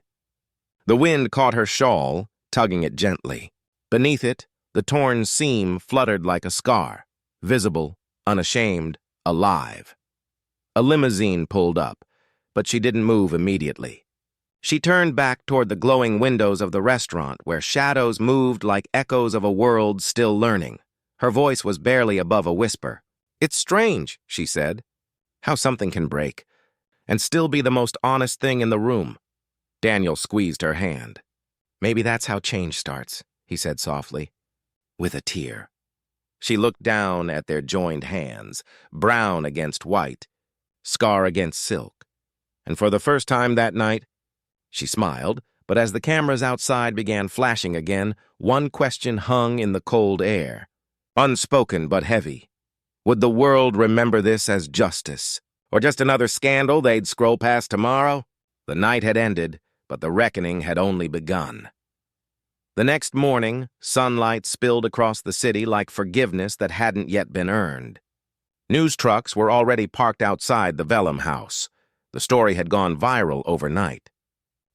The wind caught her shawl, tugging it gently. Beneath it, the torn seam fluttered like a scar, visible, unashamed, alive. A limousine pulled up, but she didn't move immediately. She turned back toward the glowing windows of the restaurant where shadows moved like echoes of a world still learning. Her voice was barely above a whisper. "It's strange," she said, "how something can break, and still be the most honest thing in the room." Daniel squeezed her hand. "Maybe that's how change starts," he said softly, with a tear. She looked down at their joined hands, brown against white, scar against silk, and for the first time that night, she smiled, but as the cameras outside began flashing again, one question hung in the cold air, unspoken but heavy. Would the world remember this as justice, or just another scandal they'd scroll past tomorrow? The night had ended, but the reckoning had only begun. The next morning, sunlight spilled across the city like forgiveness that hadn't yet been earned. News trucks were already parked outside the Vellum house. The story had gone viral overnight.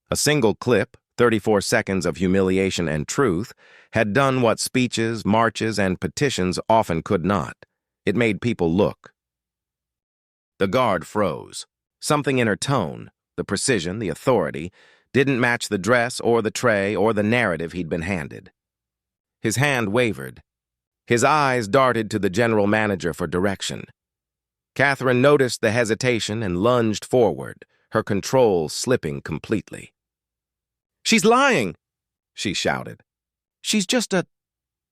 A single clip, 34 seconds of humiliation and truth, had done what speeches, marches, and petitions often could not. It made people look. The guard froze. Something in her tone, the precision, the authority, didn't match the dress or the tray or the narrative he'd been handed. His hand wavered. His eyes darted to the general manager for direction. Catherine noticed the hesitation and lunged forward, her control slipping completely. "She's lying!" she shouted. "She's just a—"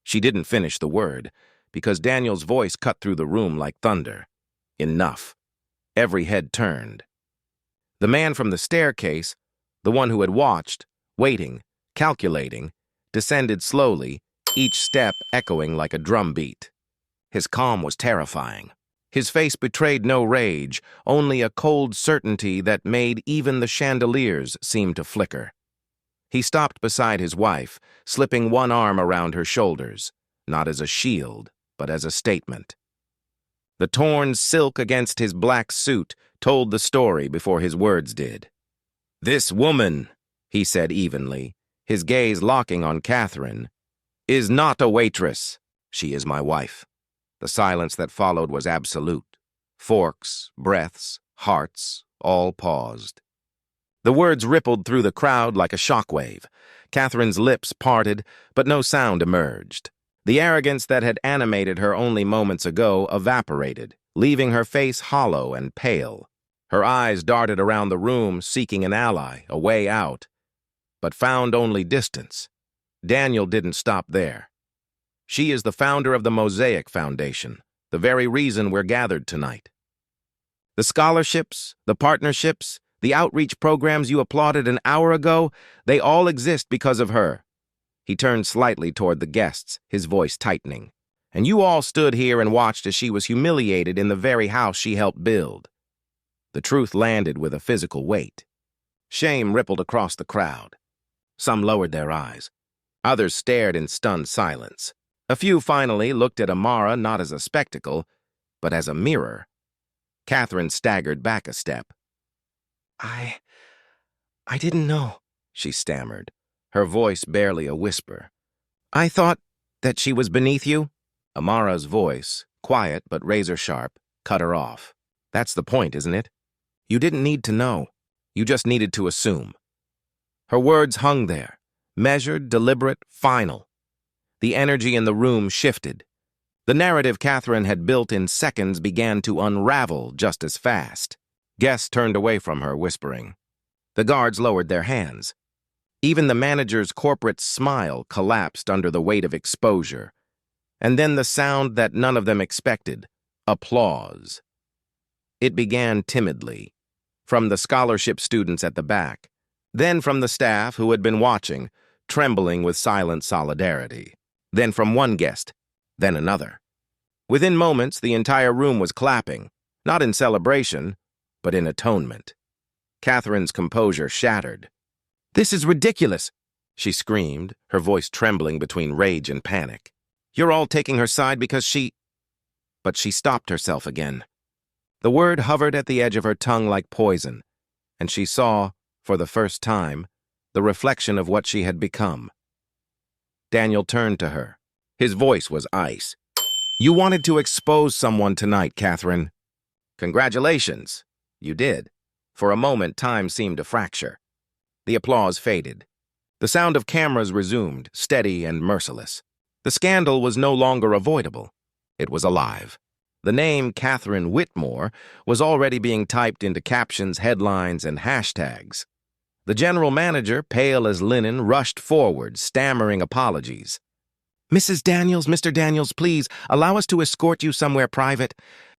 She didn't finish the word, because Daniel's voice cut through the room like thunder. Enough. Every head turned. The man from the staircase, the one who had watched, waiting, calculating, descended slowly, each step echoing like a drumbeat. His calm was terrifying. His face betrayed no rage, only a cold certainty that made even the chandeliers seem to flicker. He stopped beside his wife, slipping one arm around her shoulders, not as a shield, but as a statement. The torn silk against his black suit told the story before his words did. "This woman," he said evenly, his gaze locking on Catherine, "is not a waitress. She is my wife." The silence that followed was absolute. Forks, breaths, hearts, all paused. The words rippled through the crowd like a shockwave. Catherine's lips parted, but no sound emerged. The arrogance that had animated her only moments ago evaporated, leaving her face hollow and pale. Her eyes darted around the room, seeking an ally, a way out, but found only distance. Daniel didn't stop there. "She is the founder of the Mosaic Foundation, the very reason we're gathered tonight. The scholarships, the partnerships, the outreach programs you applauded an hour ago, they all exist because of her." He turned slightly toward the guests, his voice tightening. "And you all stood here and watched as she was humiliated in the very house she helped build." The truth landed with a physical weight. Shame rippled across the crowd. Some lowered their eyes. Others stared in stunned silence. A few finally looked at Amara not as a spectacle, but as a mirror. Catherine staggered back a step. I didn't know," she stammered, her voice barely a whisper. "I thought that she was beneath you." Amara's voice, quiet but razor-sharp, cut her off. "That's the point, isn't it? You didn't need to know. You just needed to assume." Her words hung there, measured, deliberate, final. The energy in the room shifted. The narrative Catherine had built in seconds began to unravel just as fast. Guests turned away from her, whispering. The guards lowered their hands. Even the manager's corporate smile collapsed under the weight of exposure. And then the sound that none of them expected, applause. It began timidly, from the scholarship students at the back, then from the staff who had been watching, trembling with silent solidarity, then from one guest, then another. Within moments, the entire room was clapping, not in celebration, but in atonement. Catherine's composure shattered. "This is ridiculous," she screamed, her voice trembling between rage and panic. You're all taking her side because she—" But she stopped herself again. The word hovered at the edge of her tongue like poison, and she saw, for the first time, the reflection of what she had become. Daniel turned to her. His voice was ice. "You wanted to expose someone tonight, Catherine. Congratulations. You did." For a moment, time seemed to fracture. The applause faded. The sound of cameras resumed, steady and merciless. The scandal was no longer avoidable. It was alive. The name Catherine Whitmore was already being typed into captions, headlines, and hashtags. The general manager, pale as linen, rushed forward, stammering apologies. "Mrs. Daniels, Mr. Daniels, please, allow us to escort you somewhere private.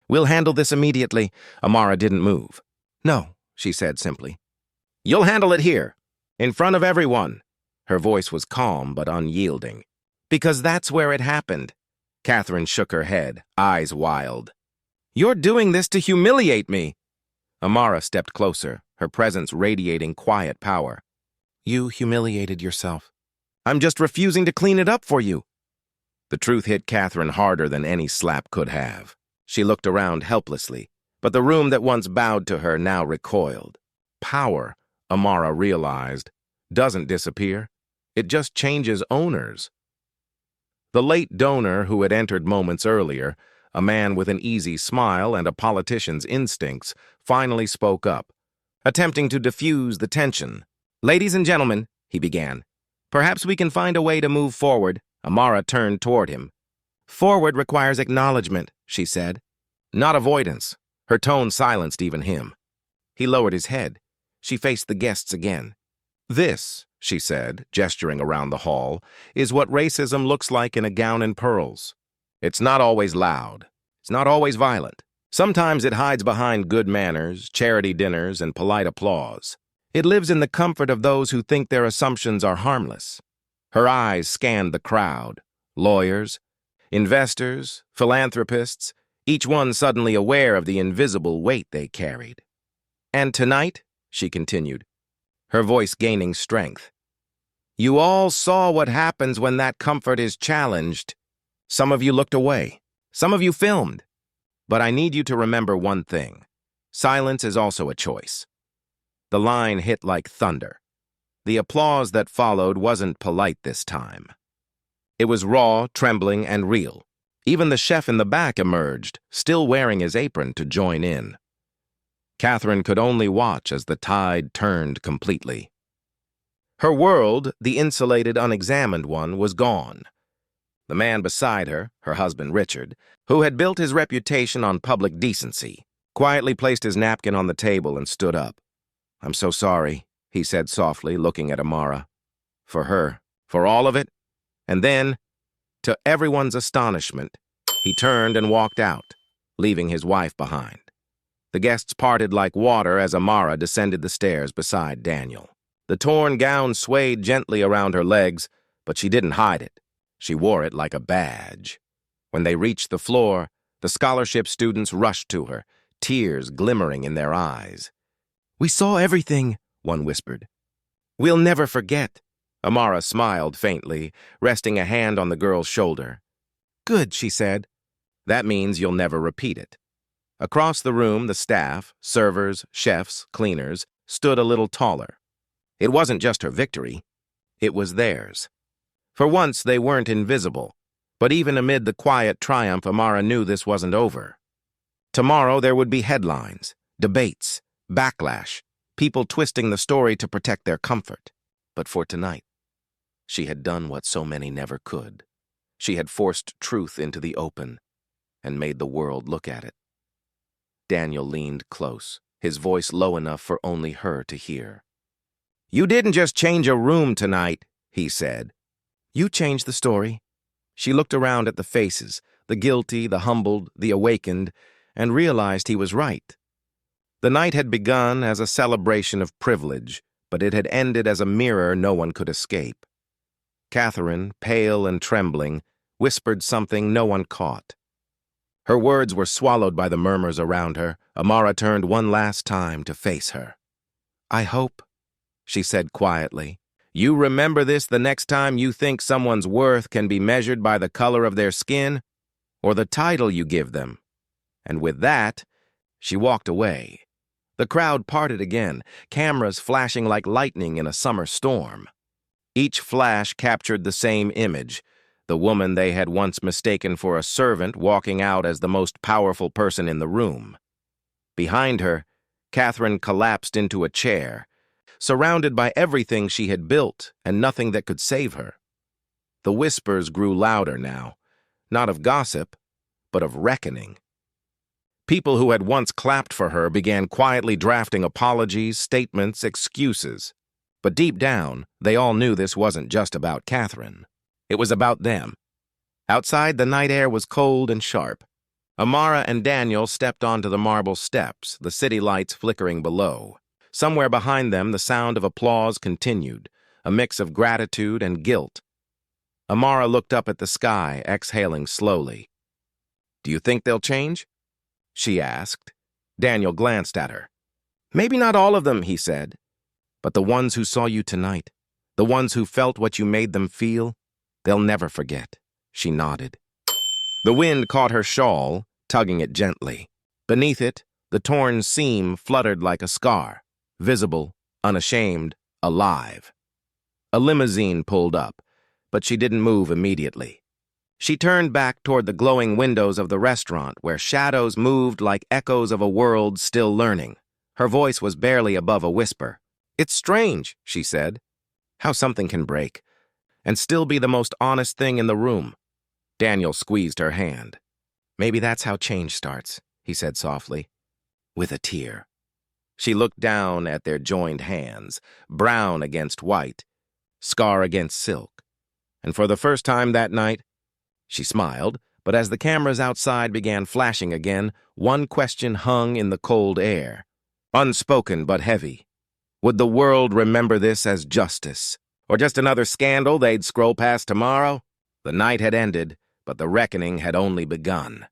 We'll handle this immediately." Amara didn't move. "No," she said simply. "You'll handle it here, in front of everyone." Her voice was calm but unyielding. "Because that's where it happened." Catherine shook her head, eyes wild. "You're doing this to humiliate me." Amara stepped closer, her presence radiating quiet power. "You humiliated yourself. I'm just refusing to clean it up for you." The truth hit Catherine harder than any slap could have. She looked around helplessly, but the room that once bowed to her now recoiled. Power, Amara realized, doesn't disappear. It just changes owners. The late donor who had entered moments earlier, a man with an easy smile and a politician's instincts, finally spoke up, attempting to diffuse the tension. "Ladies and gentlemen," he began, "perhaps we can find a way to move forward." Amara turned toward him. "Forward requires acknowledgement," she said. Not avoidance. Her tone silenced even him. He lowered his head. She faced the guests again. "This," she said, gesturing around the hall, "is what racism looks like in a gown and pearls. It's not always loud. It's not always violent. Sometimes it hides behind good manners, charity dinners, and polite applause. It lives in the comfort of those who think their assumptions are harmless." Her eyes scanned the crowd. Lawyers, investors, philanthropists, each one suddenly aware of the invisible weight they carried. "And tonight," she continued, her voice gaining strength, "you all saw what happens when that comfort is challenged. Some of you looked away. Some of you filmed. But I need you to remember one thing. Silence is also a choice." The line hit like thunder. The applause that followed wasn't polite this time. It was raw, trembling, and real. Even the chef in the back emerged, still wearing his apron, to join in. Catherine could only watch as the tide turned completely. Her world, the insulated, unexamined one, was gone. The man beside her, her husband Richard, who had built his reputation on public decency, quietly placed his napkin on the table and stood up. "I'm so sorry," he said softly, looking at Amara. "For her, for all of it." And then, to everyone's astonishment, he turned and walked out, leaving his wife behind. The guests parted like water as Amara descended the stairs beside Daniel. The torn gown swayed gently around her legs, but she didn't hide it. She wore it like a badge. When they reached the floor, the scholarship students rushed to her, tears glimmering in their eyes. "We saw everything," one whispered. "We'll never forget." Amara smiled faintly, resting a hand on the girl's shoulder. "Good," she said. "That means you'll never repeat it." Across the room, the staff, servers, chefs, cleaners, stood a little taller. It wasn't just her victory. It was theirs. For once, they weren't invisible. But even amid the quiet triumph, Amara knew this wasn't over. Tomorrow, there would be headlines, debates, backlash, people twisting the story to protect their comfort. But for tonight, she had done what so many never could. She had forced truth into the open and made the world look at it. Daniel leaned close, his voice low enough for only her to hear. "You didn't just change a room tonight," he said. "You changed the story." She looked around at the faces, the guilty, the humbled, the awakened, and realized he was right. The night had begun as a celebration of privilege, but it had ended as a mirror no one could escape. Catherine, pale and trembling, whispered something no one caught. Her words were swallowed by the murmurs around her. Amara turned one last time to face her. "I hope," she said quietly, You remember this the next time you think someone's worth can be measured by the color of their skin or the title you give them. And with that, she walked away. The crowd parted again, cameras flashing like lightning in a summer storm. Each flash captured the same image, the woman they had once mistaken for a servant walking out as the most powerful person in the room. Behind her, Catherine collapsed into a chair, surrounded by everything she had built and nothing that could save her. The whispers grew louder now, not of gossip, but of reckoning. People who had once clapped for her began quietly drafting apologies, statements, excuses. But deep down, they all knew this wasn't just about Catherine. It was about them. Outside, the night air was cold and sharp. Amara and Daniel stepped onto the marble steps, the city lights flickering below. Somewhere behind them, the sound of applause continued, a mix of gratitude and guilt. Amara looked up at the sky, exhaling slowly. "Do you think they'll change?" she asked. Daniel glanced at her. "Maybe not all of them," he said. "But the ones who saw you tonight, the ones who felt what you made them feel, they'll never forget." She nodded. The wind caught her shawl, tugging it gently. Beneath it, the torn seam fluttered like a scar, visible, unashamed, alive. A limousine pulled up, but she didn't move immediately. She turned back toward the glowing windows of the restaurant where shadows moved like echoes of a world still learning. Her voice was barely above a whisper. "It's strange," she said, "how something can break and still be the most honest thing in the room." Daniel squeezed her hand. "Maybe that's how change starts," he said softly, with a tear. She looked down at their joined hands, brown against white, scar against silk. And for the first time that night, she smiled, but as the cameras outside began flashing again, one question hung in the cold air, unspoken but heavy. Would the world remember this as justice, or just another scandal they'd scroll past tomorrow? The night had ended, but the reckoning had only begun.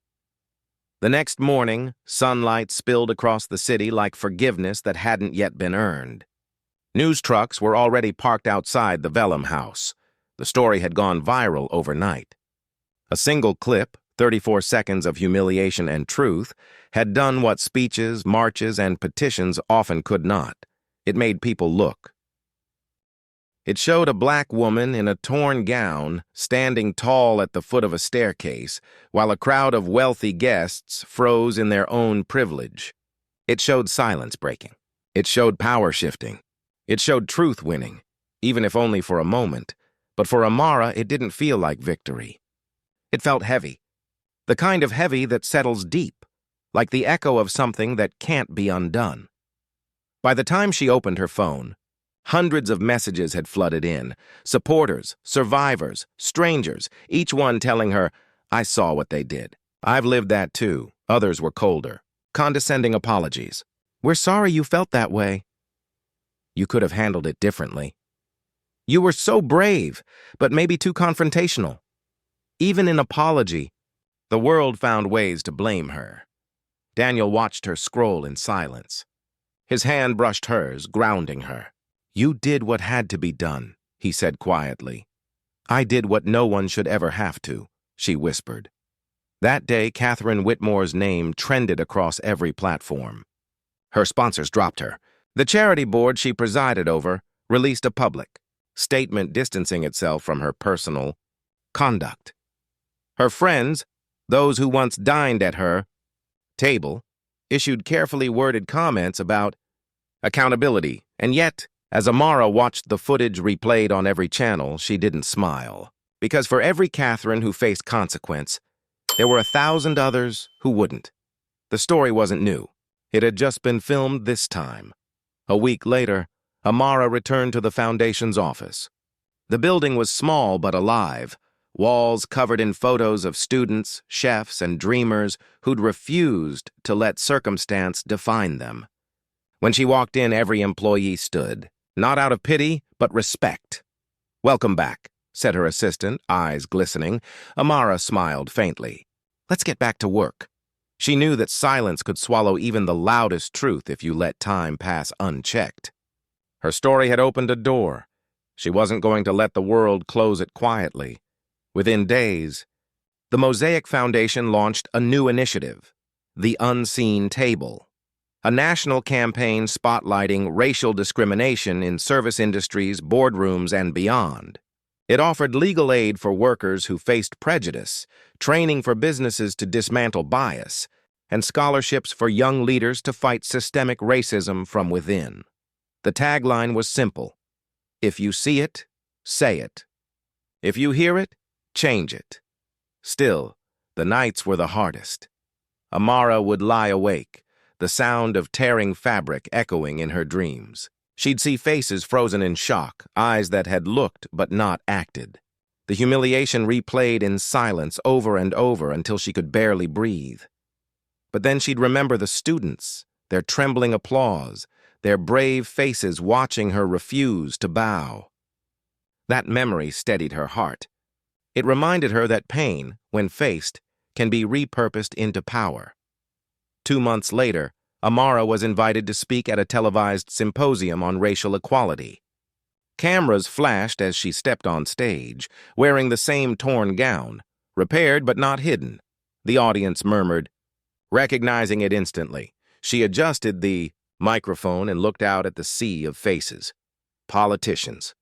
The next morning, sunlight spilled across the city like forgiveness that hadn't yet been earned. News trucks were already parked outside the Vellum house. The story had gone viral overnight. A single clip, 34 seconds of humiliation and truth, had done what speeches, marches, and petitions often could not. It made people look. It showed a black woman in a torn gown standing tall at the foot of a staircase, while a crowd of wealthy guests froze in their own privilege. It showed silence breaking. It showed power shifting. It showed truth winning, even if only for a moment. But for Amara, it didn't feel like victory. It felt heavy. The kind of heavy that settles deep, like the echo of something that can't be undone. By the time she opened her phone, hundreds of messages had flooded in. Supporters, survivors, strangers, each one telling her, "I saw what they did. I've lived that too." Others were colder. Condescending apologies. "We're sorry you felt that way. You could have handled it differently. You were so brave, but maybe too confrontational." Even in apology, the world found ways to blame her. Daniel watched her scroll in silence. His hand brushed hers, grounding her. "You did what had to be done," he said quietly. "I did what no one should ever have to," she whispered. That day, Catherine Whitmore's name trended across every platform. Her sponsors dropped her. The charity board she presided over released a public statement distancing itself from her personal conduct. Her friends, those who once dined at her table, issued carefully worded comments about accountability, and yet, as Amara watched the footage replayed on every channel, she didn't smile. Because for every Catherine who faced consequence, there were 1,000 others who wouldn't. The story wasn't new. It had just been filmed this time. A week later, Amara returned to the foundation's office. The building was small but alive, walls covered in photos of students, chefs, and dreamers who'd refused to let circumstance define them. When she walked in, every employee stood, not out of pity, but respect. "Welcome back," said her assistant, eyes glistening. Amara smiled faintly. "Let's get back to work." She knew that silence could swallow even the loudest truth if you let time pass unchecked. Her story had opened a door. She wasn't going to let the world close it quietly. Within days, the Mosaic Foundation launched a new initiative, the Unseen Table, a national campaign spotlighting racial discrimination in service industries, boardrooms, and beyond. It offered legal aid for workers who faced prejudice, training for businesses to dismantle bias, and scholarships for young leaders to fight systemic racism from within. The tagline was simple: if you see it, say it. If you hear it, change it. Still, the nights were the hardest. Amara would lie awake, the sound of tearing fabric echoing in her dreams. She'd see faces frozen in shock, eyes that had looked but not acted. The humiliation replayed in silence over and over until she could barely breathe. But then she'd remember the students, their trembling applause, their brave faces watching her refuse to bow. That memory steadied her heart. It reminded her that pain, when faced, can be repurposed into power. 2 months later, Amara was invited to speak at a televised symposium on racial equality. Cameras flashed as she stepped on stage, wearing the same torn gown, repaired but not hidden. The audience murmured. Recognizing it instantly, she adjusted the microphone and looked out at the sea of faces. Politicians,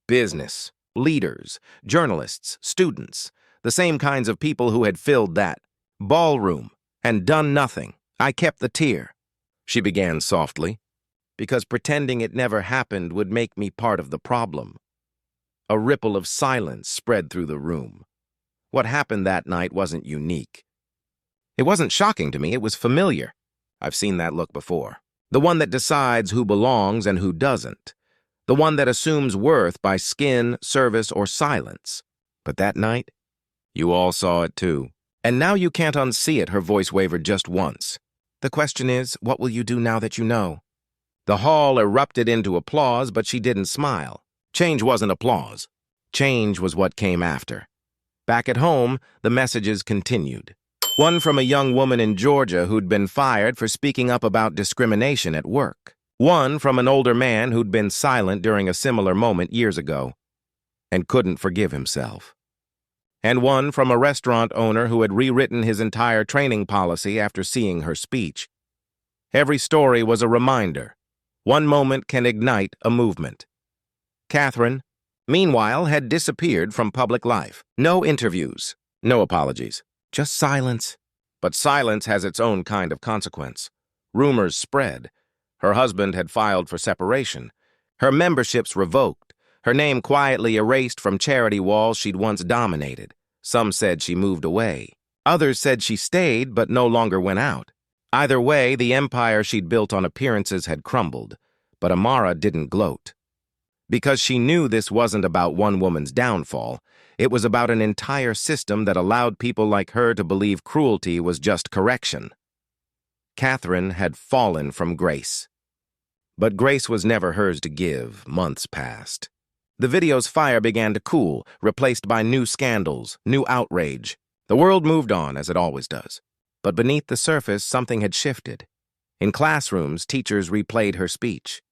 business, leaders, journalists, students, the same kinds of people who had filled that ballroom and done nothing. I kept the tear, she began softly, because pretending it never happened would make me part of the problem. A ripple of silence spread through the room. What happened that night wasn't unique. It wasn't shocking to me, it was familiar. I've seen that look before. The one that decides who belongs and who doesn't. The one that assumes worth by skin, service, or silence. But that night, you all saw it too. And now you can't unsee it, her voice wavered just once. The question is, what will you do now that you know? The hall erupted into applause, but she didn't smile. Change wasn't applause. Change was what came after. Back at home, the messages continued. One from a young woman in Georgia who'd been fired for speaking up about discrimination at work. One from an older man who'd been silent during a similar moment years ago and couldn't forgive himself. And one from a restaurant owner who had rewritten his entire training policy after seeing her speech. Every story was a reminder. One moment can ignite a movement. Catherine, meanwhile, had disappeared from public life. No interviews, no apologies, just silence. But silence has its own kind of consequence. Rumors spread. Her husband had filed for separation. Her memberships revoked. Her name quietly erased from charity walls she'd once dominated. Some said she moved away. Others said she stayed but no longer went out. Either way, the empire she'd built on appearances had crumbled. But Amara didn't gloat. Because she knew this wasn't about one woman's downfall. It was about an entire system that allowed people like her to believe cruelty was just correction. Catherine had fallen from grace. But grace was never hers to give. Months passed. The video's fire began to cool, replaced by new scandals, new outrage. The world moved on, as it always does. But beneath the surface, something had shifted. In classrooms, teachers replayed her speech.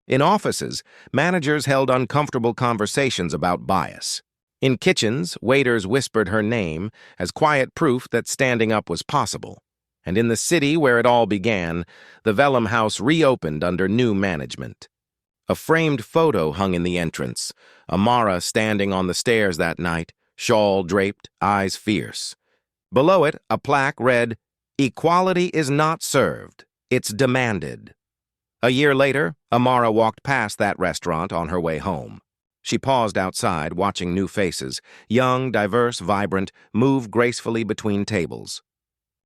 In offices, managers held uncomfortable conversations about bias. In kitchens, waiters whispered her name as quiet proof that standing up was possible. And in the city where it all began, the Vellum House reopened under new management. A framed photo hung in the entrance, Amara standing on the stairs that night, shawl draped, eyes fierce. Below it, a plaque read, "Equality is not served, it's demanded." A year later, Amara walked past that restaurant on her way home. She paused outside, watching new faces, young, diverse, vibrant, move gracefully between tables.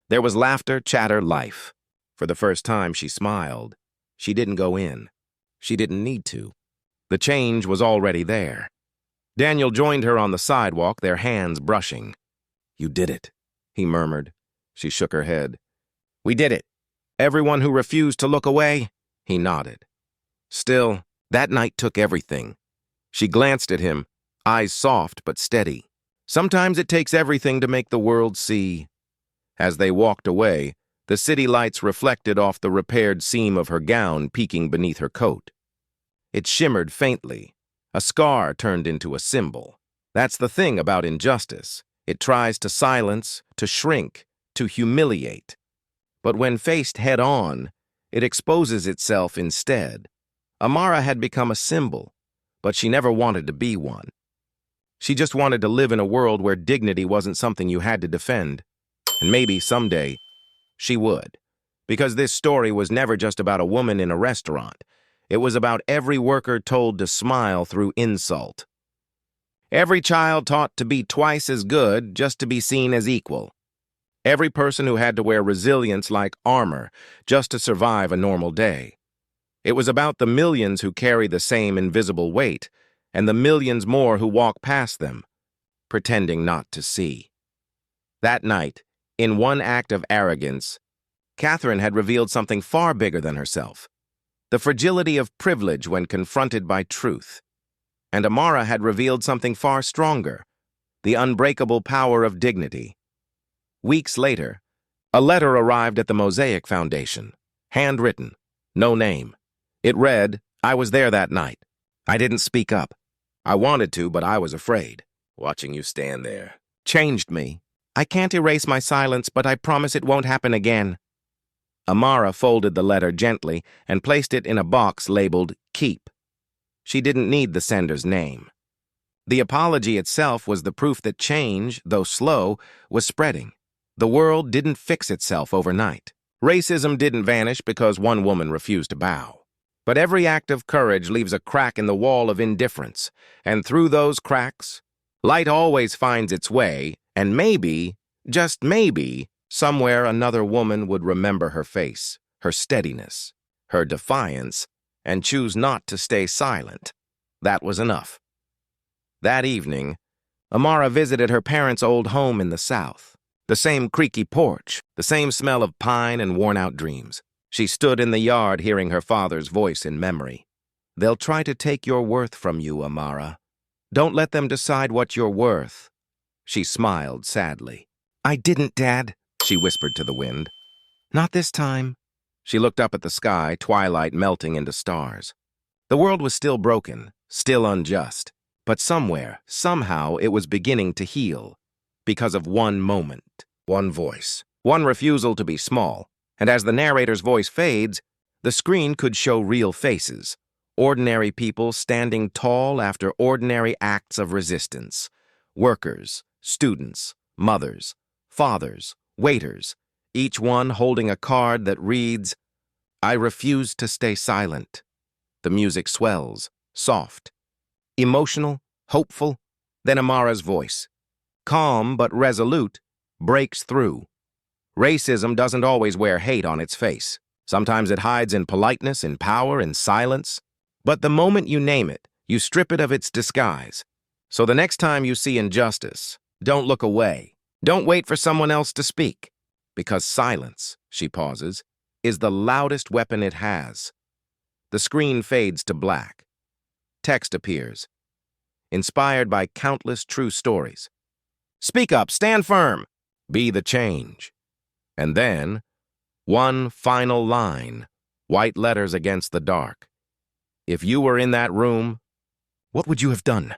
There was laughter, chatter, life. For the first time, she smiled. She didn't go in. She didn't need to. The change was already there. Daniel joined her on the sidewalk, their hands brushing. "You did it," he murmured. She shook her head. "We did it. Everyone who refused to look away?" He nodded. Still, that night took everything. She glanced at him, eyes soft but steady. Sometimes it takes everything to make the world see. As they walked away, the city lights reflected off the repaired seam of her gown peeking beneath her coat. It shimmered faintly, A scar turned into a symbol. That's the thing about injustice. It tries to silence, to shrink, to humiliate. But when faced head-on, it exposes itself instead. Amara had become a symbol, but she never wanted to be one. She just wanted to live in a world where dignity wasn't something you had to defend. And maybe someday, she would. Because this story was never just about a woman in a restaurant. It was about every worker told to smile through insult. Every child taught to be twice as good just to be seen as equal. Every person who had to wear resilience like armor just to survive a normal day. It was about the millions who carry the same invisible weight and the millions more who walk past them, pretending not to see. That night, in one act of arrogance, Catherine had revealed something far bigger than herself. The fragility of privilege when confronted by truth. And Amara had revealed something far stronger, the unbreakable power of dignity. Weeks later, a letter arrived at the Mosaic Foundation, handwritten, no name. It read, "I was there that night. I didn't speak up. I wanted to, but I was afraid. Watching you stand there changed me. I can't erase my silence, but I promise it won't happen again." Amara folded the letter gently and placed it in a box labeled Keep. She didn't need the sender's name. The apology itself was the proof that change, though slow, was spreading. The world didn't fix itself overnight. Racism didn't vanish because one woman refused to bow. But every act of courage leaves a crack in the wall of indifference, and through those cracks, light always finds its way, and maybe, just maybe, somewhere another woman would remember her face, her steadiness, her defiance, and choose not to stay silent. That was enough. That evening, Amara visited her parents' old home in the South. The same creaky porch, the same smell of pine and worn-out dreams. She stood in the yard hearing her father's voice in memory. "They'll try to take your worth from you, Amara. Don't let them decide what you're worth." She smiled sadly. "I didn't, Dad," she whispered to the wind. "Not this time." She looked up at the sky, twilight melting into stars. The world was still broken, still unjust. But somewhere, somehow, it was beginning to heal. Because of one moment, one voice, one refusal to be small. And as the narrator's voice fades, the screen could show real faces. Ordinary people standing tall after ordinary acts of resistance. Workers, students, mothers, fathers, waiters, each one holding a card that reads, "I refuse to stay silent." The music swells, soft, emotional, hopeful. Then Amara's voice, calm but resolute, breaks through. Racism doesn't always wear hate on its face. Sometimes it hides in politeness, in power, in silence. But the moment you name it, you strip it of its disguise. So the next time you see injustice, don't look away. Don't wait for someone else to speak. Because silence, she pauses, is the loudest weapon it has. The screen fades to black. Text appears, inspired by countless true stories. Speak up, stand firm, be the change. And then, one final line, white letters against the dark. If you were in that room, what would you have done?